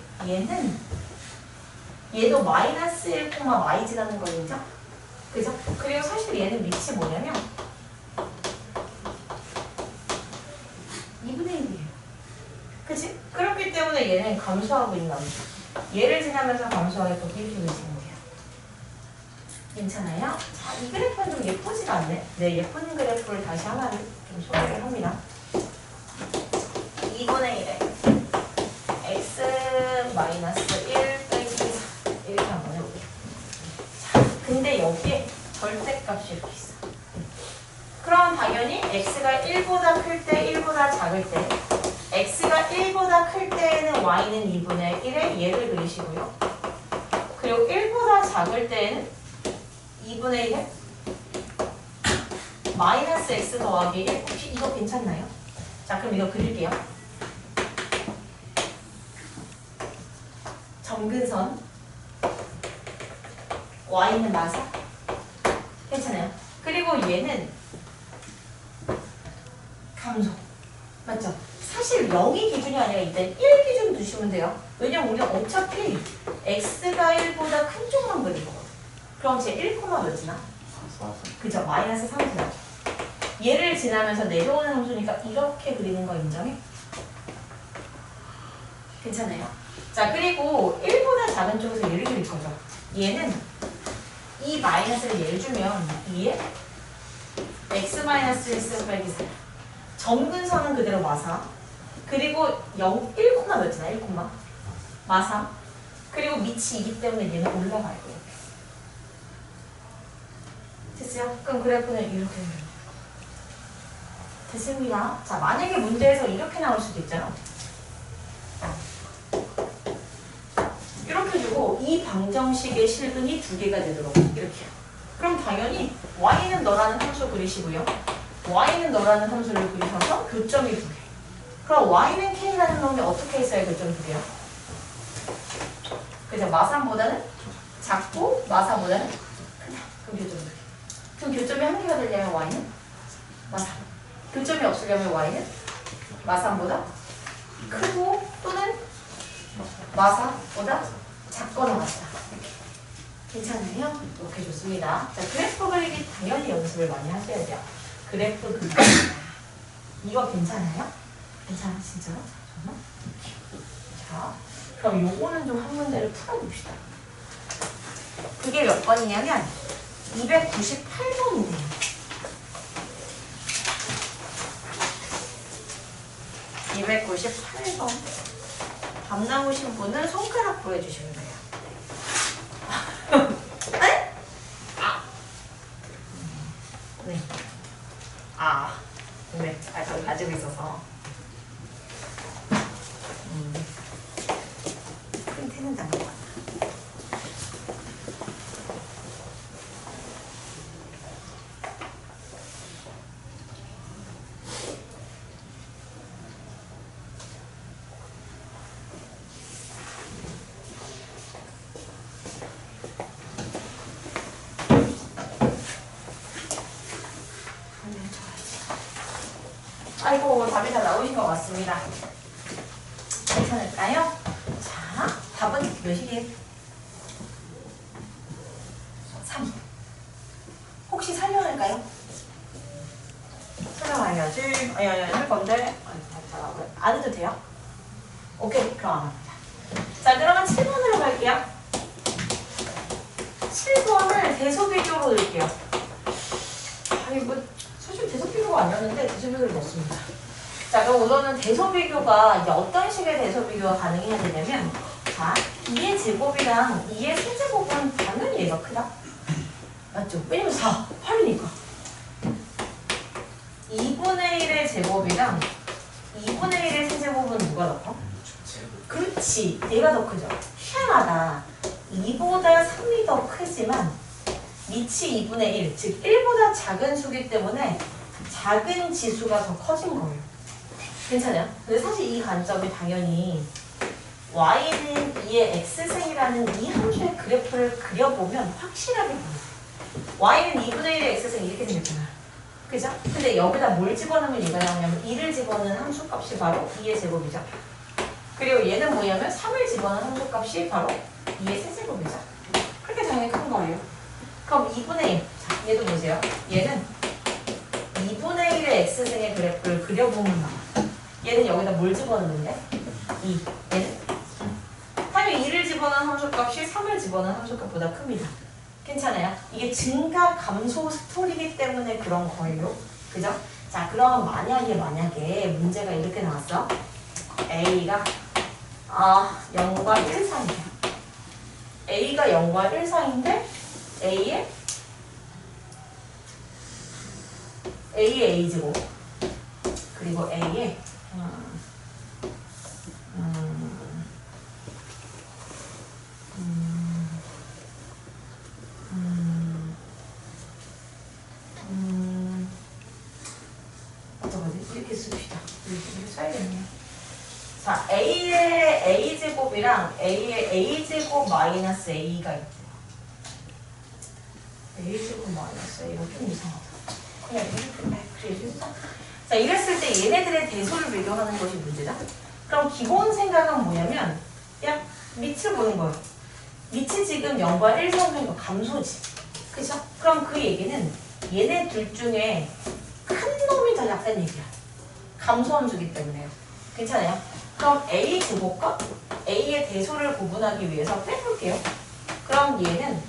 얘도 마이너스 1, y 지나는 거 인정? 그죠? 그리고 사실 얘는 밑이 뭐냐면 2분의 1이에요. 그치? 그렇기 때문에 얘는 감소하고 있는 함수. 얘를 지나면서 감소하겠고 이렇게 그리시면 돼요. 괜찮아요? 자, 이 그래프는 좀 예쁘지가 않네. 네, 예쁜 그래프를 다시 하나를 좀 소개를 합니다. 2분의 1에 x 마이너스 1 빼기 4 이렇게 한번 해볼게요. 자, 근데 여기에 절대값이 이렇게 있어. 그럼 당연히 x가 1보다 클 때, 1보다 작을 때 x가 1보다 클 때에는 y는 2분의 1에 얘를 그리시고요. 그리고 1보다 작을 때에는 2분의 1에 마이너스 x 더하기 1. 혹시 이거 괜찮나요? 자, 그럼 이거 그릴게요. 점근선 y는 마사. 괜찮아요? 그리고 얘는 감소. 맞죠? 사실 0이 기준이 아니라 일단 1 기준 두시면 돼요. 왜냐면 우리는 어차피 x가 1보다 큰 쪽만 그릴 거거든. 그럼 제 1, 몇 지나? 그죠? 마이너스 3 지나죠. 얘를 지나면서 내려오는 함수니까 이렇게 그리는 거 인정해? 괜찮아요? 자, 그리고 1보다 작은 쪽에서 얘를 그릴 거죠. 얘는 이 마이너스를 얘를 주면 2에 x 마이너스 1 빼기 4. 점근선은 그대로 마사. 그리고 1, 몇 지나? 1, 마사. 그리고 밑이 2기 때문에 얘는 올라갈 거예요. 됐어요? 그럼 그래프는 이렇게 됩니다. 됐습니다. 자, 만약에 문제에서 이렇게 나올 수도 있잖아. 이렇게 주고 이 방정식의 실근이 2개가 되도록 이렇게요. 그럼 당연히 y는 너라는 함수 그리시고요. y는 너라는 함수를 그리셔서 교점이 2개. 그럼 y는 k라는 놈이 어떻게 있어야 교점 2개요? 그죠? 마산보다는 작고 마사보다는 크다. 그럼 교점 2개. 그럼 교점이 1개가 되려면 y는 마산. 교점이 없으려면 y는 마산보다 크고 또는 마사보다 작거나 같다. 이렇게. 괜찮아요? 오케이, 좋습니다. 자, 그래프 그리기 당연히 연습을 많이 하셔야 돼요. 그래프 그리기. 이거 괜찮아요? 괜찮아, 진짜로? 정말? 자, 그럼 요거는 좀 한 문제를 풀어봅시다. 그게 몇 번이냐면 298번이네요. 298번. 답 나오신 분은 손가락 보여주시면 돼요. 네? 아. 네. 아. 네. 아, 저 가지고 있어서. 프린트는 난 것 같다. 아이고 답이 다 나오신 것 같습니다. 괜찮을까요? 자, 답은 몇이게요? 3. 혹시 설명할까요? 설명해야지. 아니 할 건데 안 해도 돼요? 오케이, 그럼 안 합니다. 자, 그러면 7번으로 갈게요. 7번을 대소비교로 넣을게요. 아니 뭐 사실 대소비교가 아니었는데 대소비교를 넣습니다. 자, 그럼 우선은 대소비교가 이제 어떤 식의 대소비교가 가능해야 되냐면, 자, 2의 제곱이랑 2의 세제곱은 당연히 얘가 크다. 맞죠? 왜냐면 4, 8이니까. 2분의 1의 제곱이랑 2분의 1의 세제곱은 누가 더 커?
제곱.
그렇지, 얘가 더 크죠. 희한하다. 2보다 3이 더 크지만 밑이 2분의 1, 즉 1보다 작은 수기 때문에 작은 지수가 더 커진 거예요. 괜찮아요? 근데 사실 이 관점이 당연히 y는 2의 x승이라는 이 함수의 그래프를 그려보면 확실하게 보여요. y는 2분의 1의 x승 이렇게 생겼잖아. 그죠? 근데 여기다 뭘 집어넣으면 얘가 나오냐면 2를 집어넣은 함수값이 바로 2의 제곱이죠. 그리고 얘는 뭐냐면 3을 집어넣은 함수값이 바로 2의 세제곱이죠. 그렇게 당연히 큰 거예요. 그럼 2분의 1. 자, 얘도 보세요. 얘는 2분의 1의 x승의 그래프를 그려보면 나와. 얘는 여기다 뭘 집어넣는데? 2. 얘는 3이 2를 집어넣은 함수값이 3을 집어넣은 함수값보다 큽니다. 괜찮아요? 이게 증가 감소 스토리이기 때문에 그런 거예요. 그죠? 자, 그럼 만약에 문제가 이렇게 나왔어. A가 0과 1 사이야. A가 0과 1 사이인데 A의 A제곱 그리고 A의 어떡하지? 이렇게 씁시다. 이렇게 써야겠네요. 자, A의 A제곱이랑 A의 A제곱 마이너스 A가 있대요. A제곱 마이너스 A가 좀 이상하다. 그냥 이렇게 했어. 자, 이랬을 때 얘네들의 대소를 비교하는 것이 문제다. 그럼 기본 생각은 뭐냐면 그냥 밑을 보는 거예요. 밑이 지금 0과 1 사이인 거 감소지. 그죠? 그럼 그 얘기는 얘네 둘 중에 큰 놈이 더 작다는 얘기야. 감소함수기 때문에요. 괜찮아요? 그럼 A제곱과 A의 대소를 구분하기 위해서 빼볼게요. 그럼 얘는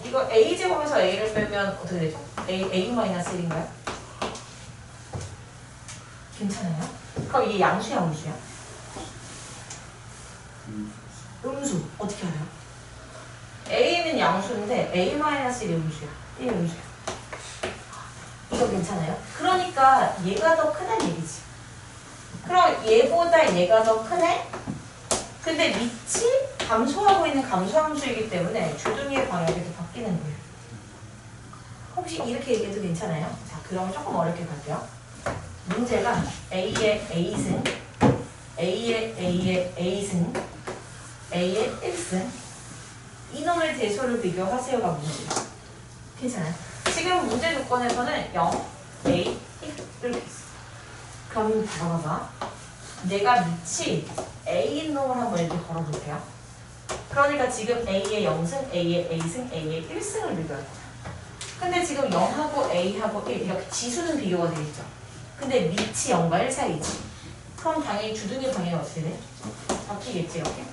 이거 A제곱에서 A를 빼면 어떻게 되죠? A-1인가요? 괜찮아요? 그럼 이게 양수야, 음수야? 음수. 어떻게 알아요? A는 양수인데 A-1이 음수야. 이게 음수야. 이거 괜찮아요? 그러니까 얘가 더 크다는 얘기지. 그럼 얘보다 얘가 더 크네? 근데 밑이 감소하고 있는 감소함수이기 때문에 주둥이의 방향이 또 바뀌는 거예요. 혹시 이렇게 얘기해도 괜찮아요? 자, 그럼 조금 어렵게 갈게요. 문제가 A의 A승, A의 A승, A의 1승 이놈의 대소를 비교하세요가 문제예요. 괜찮아요? 지금 문제 조건에서는 0, A, 1 이렇게 있어. 그럼 봐봐. 내가 밑이 A인 놈을 한번 이렇게 걸어볼게요. 그러니까 지금 A의 0승, A의 A승, A의 1승을 비교할 거야. 근데 지금 0하고 A하고 1 이렇게 지수는 비교가 되겠죠. 근데 밑이 0과 1 사이지. 그럼 당연히 주둥이 방향이 어떻게 돼? 바뀌겠지 이렇게.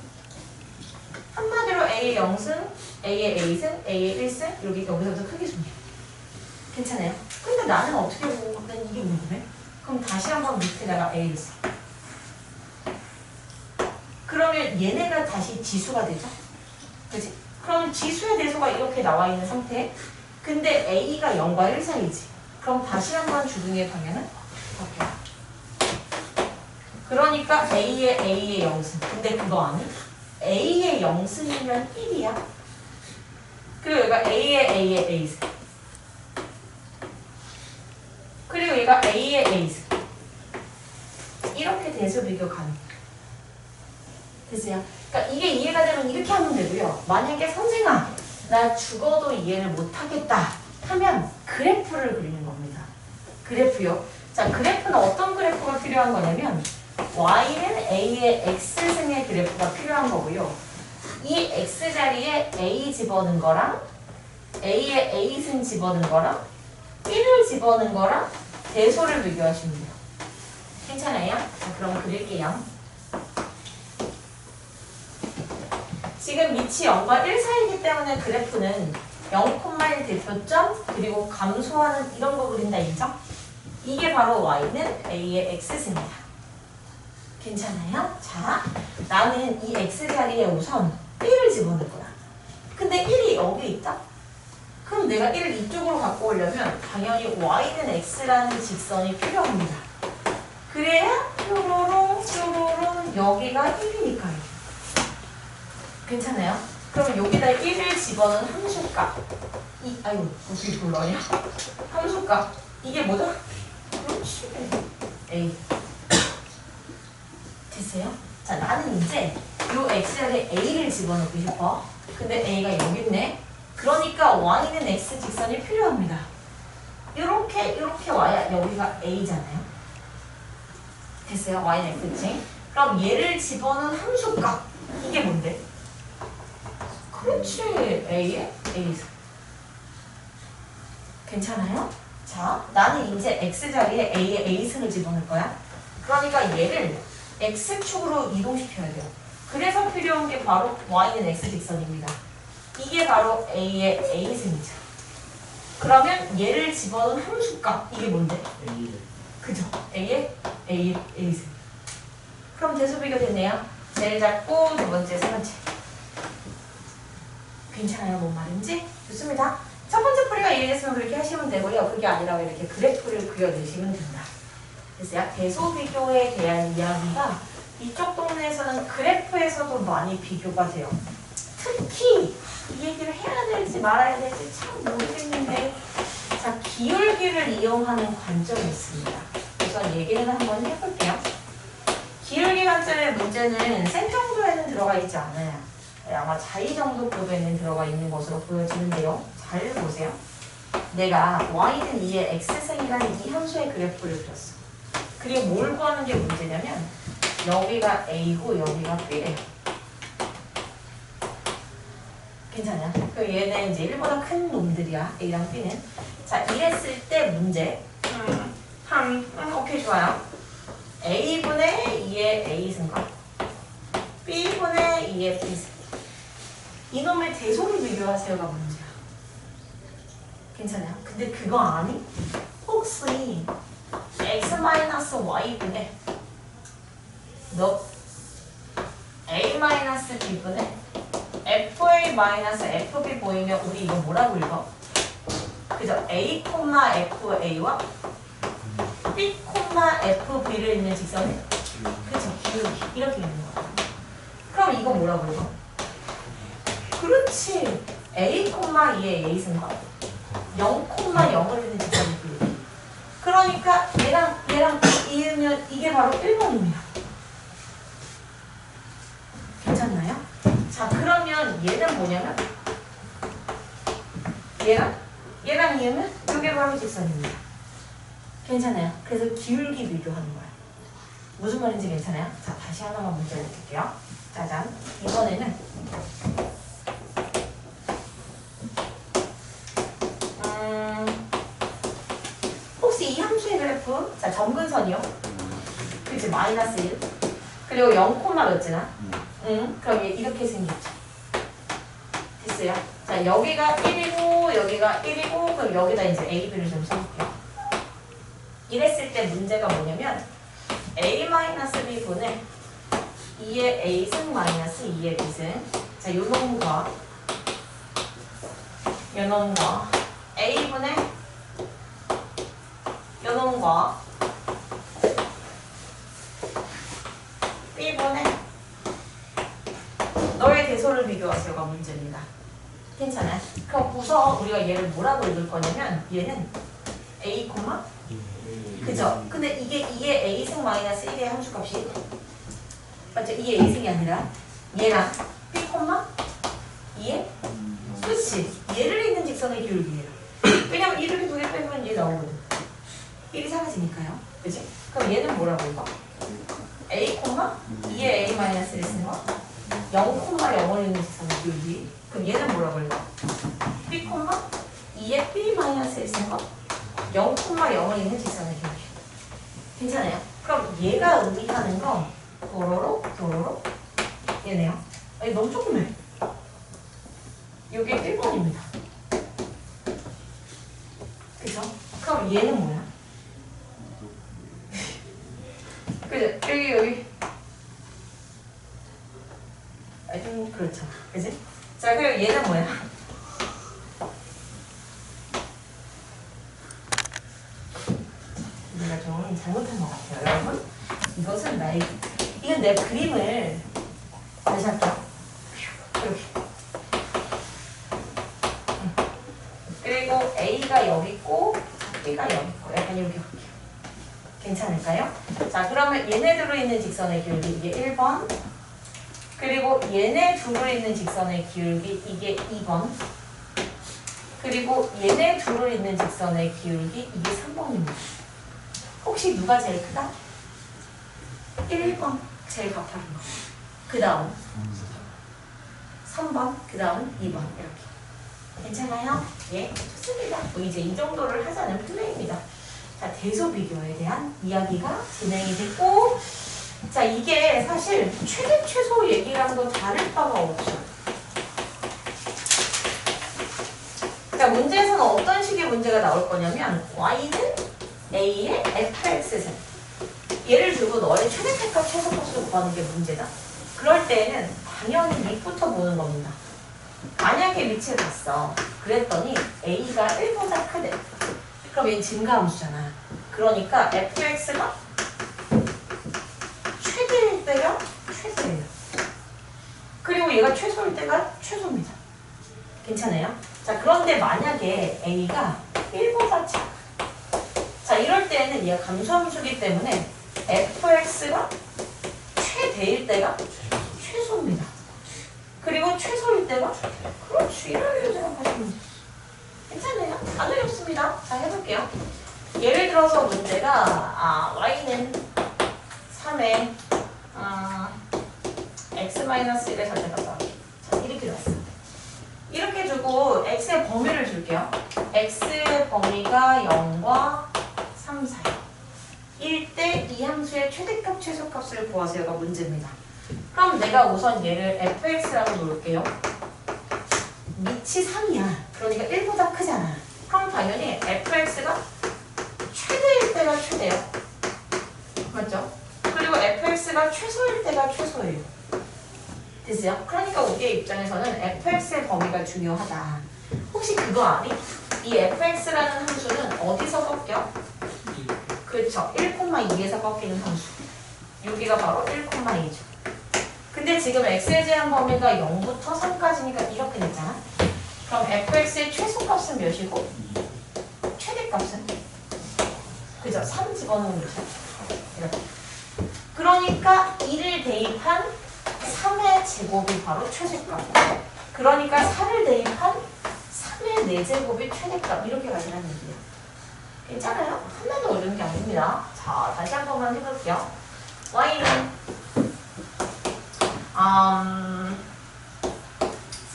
한마디로 A의 0승, A의 A승, A의 1승 이렇게 여기서부터 크게 줍니다. 괜찮아요? 근데 나는 어떻게 보고 난 이게 궁금해? 그럼 다시 한번 밑에다가 A를 써. 그러면 얘네가 다시 지수가 되죠? 그치? 그럼 지수의 대소가 이렇게 나와 있는 상태에 근데 A가 0과 1 사이지. 그럼 다시 한번 주둥이의 방향은 바뀌어요. 그러니까 A의 0승. 근데 그거 아니? A의 0승이면 1이야. 그리고 얘가 A의 A승. 그리고 얘가 A의 A승. 이렇게 대소 비교 가능. 됐어요? 그러니까 이게 이해가 되면 이렇게 하면 되고요. 만약에 선생아, 나 죽어도 이해를 못하겠다 하면 그래프를 그리는 겁니다. 그래프요. 자, 그래프는 어떤 그래프가 필요한 거냐면 y는 a의 x승의 그래프가 필요한 거고요. 이 x자리에 a 집어넣은 거랑 a의 a승 집어넣은 거랑 1을 집어넣은 거랑 대소를 비교하시면 돼요. 괜찮아요? 자, 그럼 그릴게요. 지금 밑이 0과 1 사이이기 때문에 그래프는 0,1 대표점 그리고 감소하는 이런 거 그린다 인정? 이게 바로 y는 a의 x승이다. 괜찮아요? 자, 나는 이 x자리에 우선 1을 집어넣을 거야. 근데 1이 여기 있다? 그럼 내가 1을 이쪽으로 갖고 오려면 당연히 y는 x라는 직선이 필요합니다. 그래야 뾰로롱 뾰로롱 여기가 1이니까요. 괜찮아요? 그럼 여기다 1을 집어넣은 함수값 아이고 어떻게 불러냐? 함수값 이게 뭐죠? 그렇지 A 됐어요? 자 나는 이제 요 x자리에 a를 집어넣고 싶어. 근데 a가 여기 있네. 그러니까 y는 x 직선이 필요합니다. 이렇게 와야 여기가 a잖아요. 됐어요? y는 x지. 그럼 얘를 집어넣은 함수값 이게 뭔데? 그렇지 a에 a승. 괜찮아요? 자 나는 이제 x자리에 a에 a승을 집어넣을 거야. 그러니까 얘를 x축으로 이동시켜야 돼요. 그래서 필요한 게 바로 y는 x 직선입니다. 이게 바로 a의 a승이죠. 그러면 얘를 집어넣은 함수값 이게 뭔데?
A.
그죠? a의 a승. 그럼 대소 비교 됐네요. 제일 작고 두 번째, 세 번째. 괜찮아요? 뭔 말인지? 좋습니다. 첫 번째 풀이가 이해됐으면 그렇게 하시면 되고요. 그게 아니라 이렇게 그래프를 그려내시면 된다. 됐어요? 대소 비교에 대한 이야기가 이쪽 동네에서는 그래프에서도 많이 비교가 돼요. 특히 이 얘기를 해야 될지 말아야 될지 참 모르겠는데 자 기울기를 이용하는 관점이 있습니다. 우선 얘기를 한번 해볼게요. 기울기 관점의 문제는 센 정도에는 들어가 있지 않아요. 아마 자이 정도 급에는 들어가 있는 것으로 보여지는데요. 잘 보세요. 내가 y는 2의 x승이라는 이 함수의 그래프를 그렸어. 그리고 뭘 구하는 게 문제냐면 여기가 a고 여기가 b래요. 괜찮아요? 그럼 얘는 이제 1보다 큰 놈들이야. a랑 b는. 자 이랬을 때 문제 오케이 좋아요. a분의 2의 a승과 b분의 2의 b승 이놈의 대소를 비교하세요가 문제야. 괜찮아요? 근데 그거 아니? 혹시 x-y분의 너 a-b분의 fa-fb 보이면 우리 이거 뭐라고 읽어? 그죠? a,fa와 b,fb를 있는 직선이 그죠? 기울기 이렇게 있는 거야. 그럼 이거 뭐라고 읽어? 그렇지. a,2의 a승과 0,0을 있는 직선이 기울기. 그러니까 얘랑 이으면 이게 바로 1번입니다. 괜찮나요? 자 그러면 얘는 뭐냐면 얘랑 이으면 이게 바로 직선입니다. 괜찮아요? 그래서 기울기 비교하는 거야. 무슨 말인지 괜찮아요? 자 다시 하나만 문제를 드릴게요. 짜잔. 이번에는 혹시 이 함수의 그래프 자 점근선이요. 그치 마이너스 1 그리고 0, 몇지나 그럼 얘 이렇게 생겼죠. 됐어요? 자 여기가 1이고 여기가 1이고 그럼 여기다 이제 a, b를 좀 써볼게요. 이랬을 때 문제가 뭐냐면 a-b분의 2의 a승 마이너스 2의 b승 자 요놈과 a분의 요놈과 b분의 너의 대소를 비교하세요가 문제입니다. 괜찮아요? 그럼 우선 우리가 얘를 뭐라고 읽을 거냐면 얘는 a, 그죠? 근데 이게 2의 a승 마이너스 1의 함수값이 맞죠? 2의 a승이 아니라 얘랑 b, 2의 그치? 얘를 있는 직선의 기울기예요. 왜냐면 1을 2개 빼면 얘 나오거든. 1이 사라지니까요. 그지? 그럼 얘는 뭐라고 읽어? a, 2의 a-1 쓰는 거 0,0을 있는 직선의 기울기. 그럼 얘는 뭐라고 읽어? b, 2의 b-1 쓰는 거 0,0을 있는 직선의 기울기. 괜찮아요? 그럼 얘가 의미하는 건 도로로 얘네요. 아니 너무 조그매. 이게 1번입니다. 그죠? 그럼 얘는 뭐야? 그죠? 여기 좀 그렇죠. 그지? 자, 그럼 얘는 뭐야? 내가 좀 잘못한 것 같아요, 여러분. 이것은 이건 내 그림을 다시 할게요. 이렇게. 그리고 A가 여기 있고 B가 여기 있고 약간 이렇게 볼게요. 괜찮을까요? 자, 그러면 얘네 들어있는 직선의 기울기 이게 1번. 그리고 얘네 둘을 있는 직선의 기울기 이게 2번. 그리고 얘네 둘을 있는 직선의 기울기 이게 3번입니다. 혹시 누가 제일 크다? 1번 제일 가파른 거. 그 다음 3번, 그 다음 2번 이렇게. 괜찮아요? 예, 좋습니다. 뭐 이제 이 정도를 하자는 플레이입니다. 자, 대소 비교에 대한 이야기가 진행이 됐고, 자, 이게 사실 최대 최소 얘기랑도 다를 바가 없죠. 자, 문제에서는 어떤 식의 문제가 나올 거냐면 y는 a의 fx는 얘를 두고 너의 최대값 최소값을 구하는 게 문제다. 그럴 때는 당연히 밑부터 보는 겁니다. 만약에 밑을 봤어. 그랬더니 a가 1보다 크대. 그럼 얘는 증가함수잖아. 그러니까 fx가 최대일 때가 최소예요. 그리고 얘가 최소일 때가 최소입니다. 괜찮아요? 자, 그런데 만약에 a가 1보다 작아. 자, 이럴 때는 얘가 감소함수기 때문에 fx가 최대일 때가 최소입니다. 그리고 최소일 때가 그렇지. 이런 생각하시면 돼요. 괜찮아요? 안 어렵습니다. 자, 해볼게요. 예를 들어서 문제가 y는 3에 x-1의 절대값. 자, 이렇게 놨어. 이렇게 주고 x의 범위를 줄게요. x의 범위가 0과 3 사이. 1대 이 함수의 최대값, 최소값을 구하세요가 문제입니다. 그럼 내가 우선 얘를 fx라고 놓을게요. 밑이 3이야. 그러니까 1보다 크잖아. 그럼 당연히 fx가 최대일 때가 최대요. 맞죠? 그리고 fx가 최소일 때가 최소예요. 됐어요? 그러니까 우리의 입장에서는 fx의 범위가 중요하다. 혹시 그거 아니? 이 fx라는 함수는 어디서 꺾여? 그렇죠. 1,2에서 꺾이는 함수. 여기가 바로 1,2죠. 근데 지금 x에 대한 범위가 0부터 3까지니까 이렇게 됐잖아. 그럼 fx의 최소값은 몇이고 최대값은? 그죠? 3 집어넣으면 되죠. 이렇게. 그러니까 2를 대입한 3의 제곱이 바로 최소값. 그러니까 4를 대입한 3의 4제곱이 최대값. 이렇게 가지라는 얘기예요. 괜찮아요? 하나도 어려운 게 아닙니다. 자, 다시 한 번만 해볼게요. y는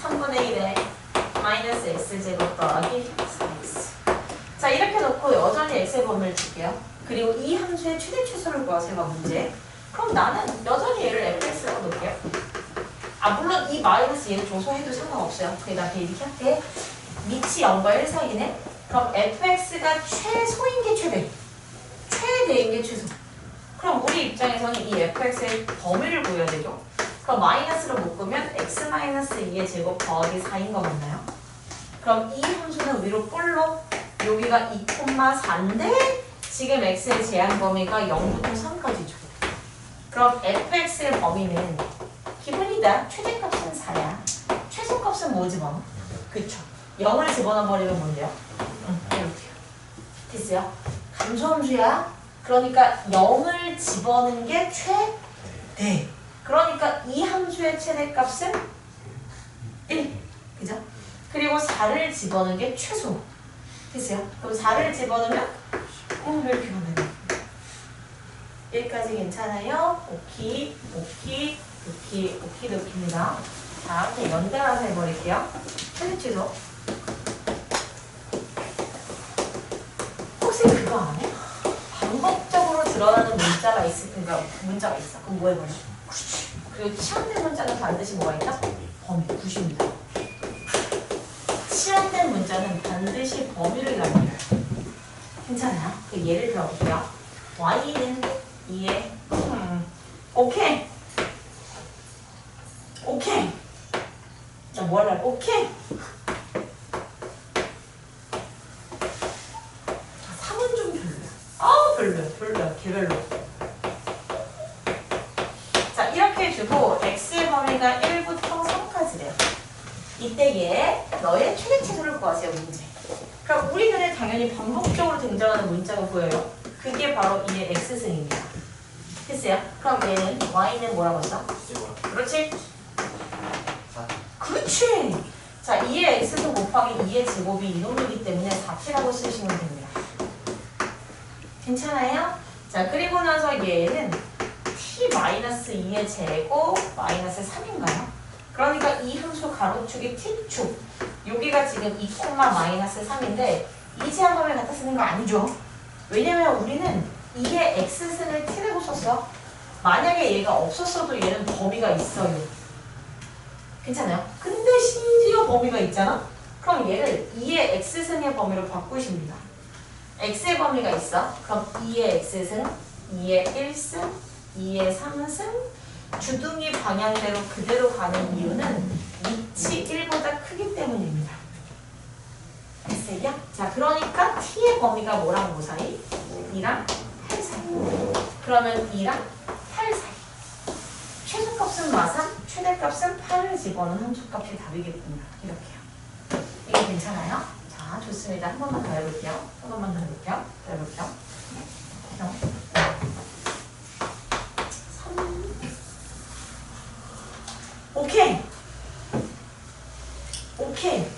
3분의 1에 마이너스 x제곱 더하기 4x. 자, 이렇게 놓고 여전히 x의 범위를 줄게요. 그리고 이 함수의 최대 최소를 구하세요가 문제. 그럼 나는 여전히 얘를 fx라고 놓을게요. 물론 이 마이너스 얘를 조소해도 상관없어요. 그냥 나 이렇게 할게. 밑이 0과 1 사이네. 그럼 fx가 최소인 게 최대, 최대인 게 최소. 그럼 우리 입장에서는 이 fx의 범위를 구해야 되죠. 그럼 마이너스로 묶으면 x-2의 제곱 더하기 4인 거 맞나요? 그럼 이 함수는 위로 볼로 여기가 2,4인데 지금 x의 제한 범위가 0부터 3까지죠. 그럼 fx의 범위는 기본이다. 최대값은 4야. 최소값은 뭐 집어넣어? 그쵸. 0을 집어넣어버리면 뭔데요? 이렇게요. 됐어요? 감소함수야. 그러니까 0을 집어넣는 게 최대. 그러니까 이 함수의 최대값은 1. 그죠? 그리고 4를 집어넣는 게 최소. 됐어요? 그럼 4를 집어넣으면 왜 이렇게 가네? 1까지 괜찮아요? 오키, 오키, 오키, 오키, 오키입니다. 자, 그냥 연달아서 해버릴게요. 최대 취소. 혹시 그거 안 해? 반복적으로 드러나는 문자가 있으니까 문자가 있어. 그럼 뭐 해버려? 그리고 치환된 문자는 반드시 뭐가 있다? 범위 90입니다. 치환된 문자는 반드시 범위를 남겨요. 괜찮아요? 그 예를 들어볼게요. y는 2에 오케이. 오케이. 자, 뭐 할래? 오케이. 3은 좀 별로야. 별로야. 개별로. 자, 이렇게 주고 x의 범위가 1부터 3까지래요. 이때 얘 너의 최대 최소를 구하세요. 문제. 그럼 우리 눈에 당연히 반복적으로 등장하는 문자가 보여요. 그게 바로 이의 x승입니다. 됐어요? 그럼 얘는 y는 뭐라고 했어? 그렇지? 그렇지! 자, 2의 x승 곱하기 2의 제곱이 이놈이기 때문에 4t라고 쓰시면 됩니다. 괜찮아요? 자, 그리고 나서 얘는 t-2의 제곱 마이너스 3인가요? 그러니까 이 함수 가로축이 t축. 여기가 지금 2, 마이너스 3인데 이 제한범위 갖다 쓰는 거 아니죠? 왜냐면 우리는 2의 x승을 t라고 썼어. 만약에 얘가 없었어도 얘는 범위가 있어요. 괜찮아요? 근데 심지어 범위가 있잖아? 그럼 얘를 2의 x승의 범위로 바꾸십니다. x의 범위가 있어. 그럼 2의 x승, 2의 1승, 2의 3승 주둥이 방향대로 그대로 가는 이유는 위치 1보다 크기 때문입니다. 됐어요? 자, 그러니까 t의 범위가 뭐랑 뭐 사이? 2랑 8 사이. 그러면 2랑 8 사이. 최소값은 마삼, 최대값은 8을 집어넣은 함수값이 답이겠군요. 이렇게요. 이게 괜찮아요? 자, 좋습니다. 한 번만 더 해볼게요. 한 번만 더 해볼게요. 더 해볼게요. 3. 오케이. 오케이.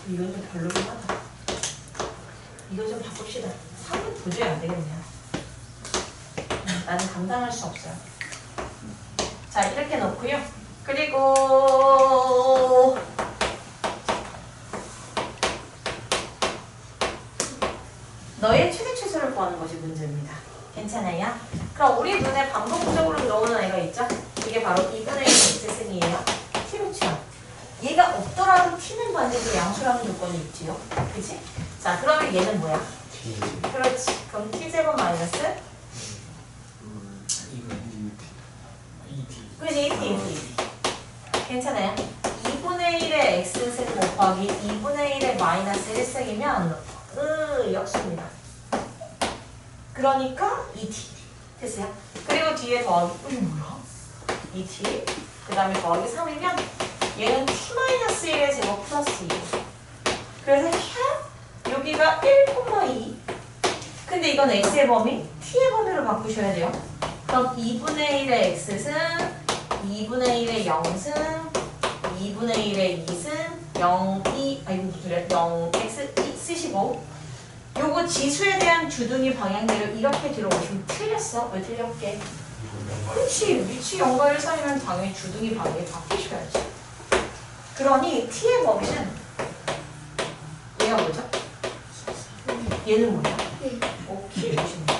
이건 좀 별로긴 하다. 이거 좀 바꿉시다. 3은 도저히 안 되겠네요. 나는 감당할 수 없어요. 자, 이렇게 놓고요. 그리고 너의 최대 최소를 구하는 것이 문제입니다. 괜찮아요? 그럼 우리 눈에 반복적으로 들어오는 애가 있죠? 이게 바로 2분의 1 x승이에요. t루치요. 얘가 없더라도 t는 반드시 양수라는 조건이 있지요. 그치? 자, 그러면 얘는 뭐야? 그렇지. 그럼 t제곱 마이너스? 그렇지, 2t. 괜찮아요? 2분의 1의 x승 곱하기 2분의 1의 마이너스 1승이면 역수입니다. 그러니까 2t. 됐어요? 그리고 뒤에 더하기 뭐야? 2t. 그 다음에 더하기 3이면 얘는 t-1의 제곱 플러스 2. 그래서 여기가 1,2. 근데 이건 x의 범위, t의 범위로 바꾸셔야 돼요. 그럼 2분의 1의 x승, 2분의 1의 0승, 2분의 1의 2승, 0, 2, 아이고 무슨 소리야? 0, x, 2 쓰시고 요거 지수에 대한 주둥이 방향대로 이렇게 들어오시면 틀렸어. 왜 틀렸게? 그렇지. 위치 0과 1 사이면 당연히 주둥이 방향이 바뀌셔야지. 그러니 t의 범위는 얘가 뭐죠? 얘는 뭐야? 오케이 보십니다.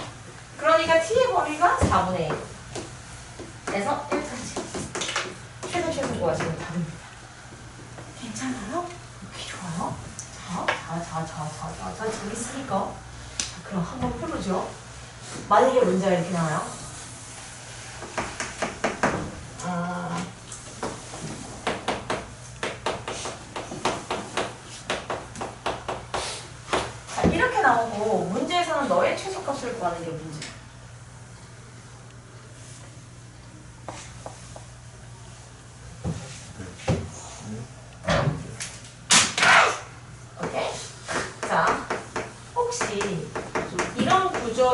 그러니까 t의 범위가 4분의 1. 그래서 1까지. 최소 구하시면 답입니다. 괜찮아요? 오케이, 좋아요. 자, 재밌으니까. 자, 그럼 한번 펴보죠. 만약에 문제가 이렇게 나와요. 자, 이렇게 나오고 문제에서는 너의 최소값을 구하는 게 문제야.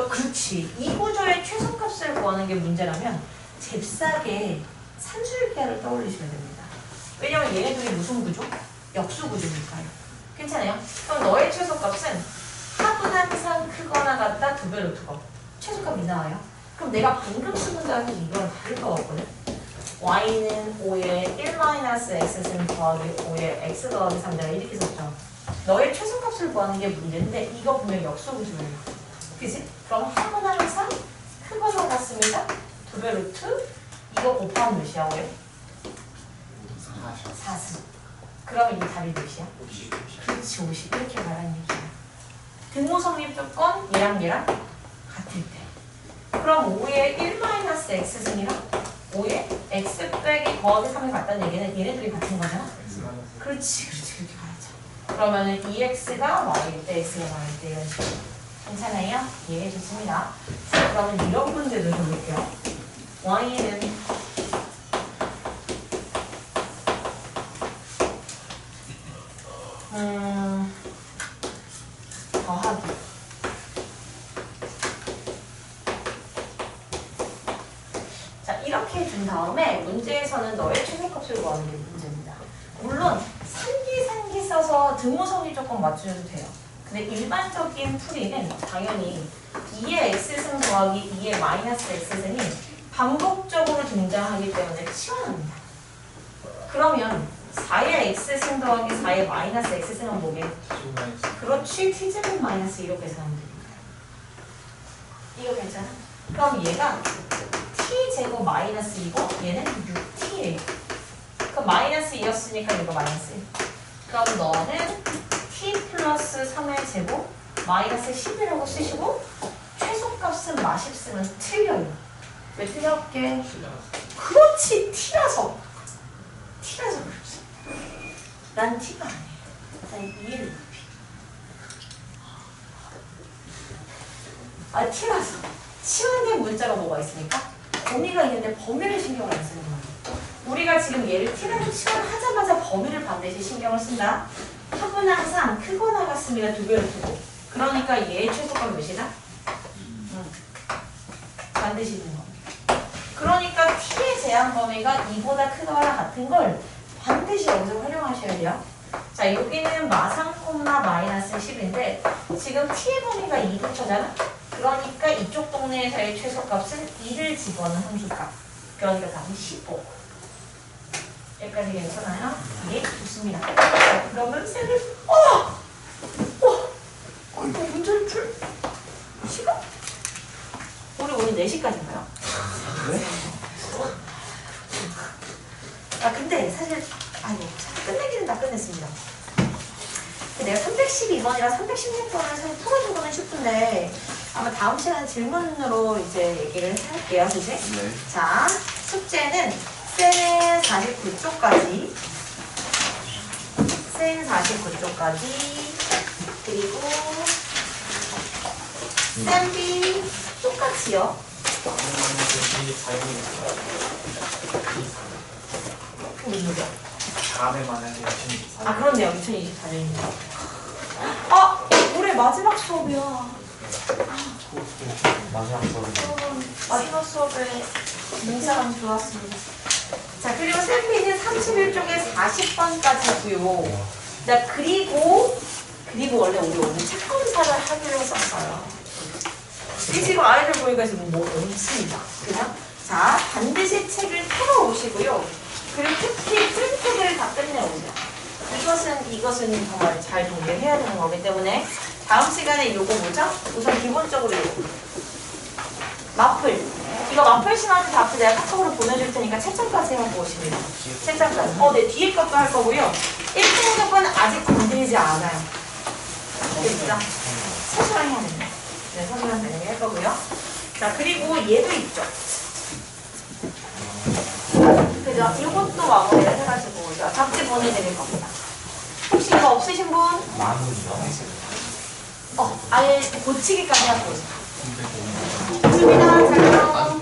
그렇지. 이 구조의 최소값을 구하는 게 문제라면 잽싸게 산술기하를 떠올리시면 됩니다. 왜냐면 얘네들이 무슨 구조? 역수 구조니까요. 괜찮아요? 그럼 너의 최소값은 합은 항상 크거나 같다 2배 루트거. 최소값이 나와요. 그럼 내가 방금 쓴 문장에서 이거랑 다를 것 같거든? y는 5의 1-x승 더하기 5의 x 더하기 3 내가 이렇게 썼죠. 너의 최소값을 구하는 게 문제인데 이거 보면 역수 구조예요. 그치? 그럼 합은 항상 크거나 같습니다. 2배 루트 이거 곱하면 몇이야? 5에? 4승. 그러면 이 답이 몇이야?
50.
그렇지 50 이렇게 말하는 얘기야. 등호 성립 조건 얘랑 같을 때. 그럼 5의 1-x승이랑 5의 x 빼기 더하기 3이 같다는 얘기는 얘네들이 같은 거잖아? 그렇지 그렇게 가야죠. 그러면은 2x가 y일 때 x가 y일 때 이런 식으로. 괜찮아요? 예, 좋습니다. 자, 그러면 이런 문제도 좀 볼게요. y는 더하기 자 이렇게 준 다음에 문제에서는 너의 최소값을 구하는 게 문제입니다. 물론 산기 써서 등호 성립 조건 맞추셔도 돼요. 근데 일반적인 풀이는 당연히 2의 x승 더하기 2의 마이너스 x승이 반복적으로 등장하기 때문에 치환합니다. 그러면 4의 x승 더하기 4의 마이너스 x승은 뭐게? 그렇지 t제곱 마이너스 이렇게 계산하면 됩니다. 이거 괜찮아? 그럼 얘가 t제곱 마이너스 2고 얘는 6t예요. 그럼 마이너스 2였으니까 이거 마이너스 1. 그럼 너는 t 플러스 3의 제곱 마이너스 10이라고 쓰시고 최소값은 마십 쓰면 틀려요. 왜 틀렸게? 그렇지 t라서 그렇지. 난 t가 아니에요. 난 이해를 높이. t라서 치환된 문자가 뭐가 있습니까? 범위가 있는데 범위를 신경을 안 쓰는 거예요. 우리가 지금 얘를 t라고 치환하자마자 범위를 반드시 신경을 쓴다. 합은 항상 크거나 같습니다. 2배로 두고. 그러니까 얘의 최소값 몇이다? 반드시 있는 겁니다. 그러니까 t의 제한 범위가 2보다 크거나 같은 걸 반드시 여기서 활용하셔야 돼요. 자, 여기는 마상 콤마 마이너스 10인데 지금 t의 범위가 2부터잖아? 그러니까 이쪽 동네에서의 최소값은 2를 집어넣은 함수값. 그러니까 답은 15. 여기까지 괜찮아요? 예, 좋습니다. 자, 그러면 쌤이 이거 문제를 풀 시간? 우리 오늘 4시까지인가요?
네?
근데 사실 끝내기는 다 끝냈습니다. 내가 312번이랑 316번을 사실 풀어주고는 싶은데 아마 다음 시간에 질문으로 이제 얘기를 할게요, 선생.
네.
자, 숙제는 센 49쪽까지 그리고 센 B 똑같이요.
다음에만 해도 2024.
그렇네요. 2024년입니다. 올해 마지막 수업이야.
마지막 수업은
마지막 수업에 인사감 좋았습니다. 자, 그리고 쌤비는 31쪽에 40번까지고요. 자, 그리고 원래 우리 오늘 책 검사를 하기로 했었어요. 이 지금 아이들 보니까 지금 뭐 없습니다. 그냥 자, 반드시 책을 펴오시고요. 그리고 특히 프린트를 다 끝내오세요. 이것은 정말 잘 정리해야 되는 거기 때문에 다음 시간에 요거 뭐죠? 우선 기본적으로 요거 마플. 이거 마플씨한테 답을 내가 카톡으로 보내줄 테니까 채점까지 하고 오십니다. 채점까지. 네, 뒤에 것도 할 거고요. 1등급은 아직 건드리지 않아요. 알겠죠? 서술랑 해야 됩니다. 네, 서술랑 되는 게 할 거고요. 자, 그리고 얘도 있죠. 그죠? 이것도 마무리를 해가지고 답지 보내드릴 겁니다. 혹시 이거 없으신 분? 아예 고치기까지 하고 있어요. 좋습니다. 자, 그럼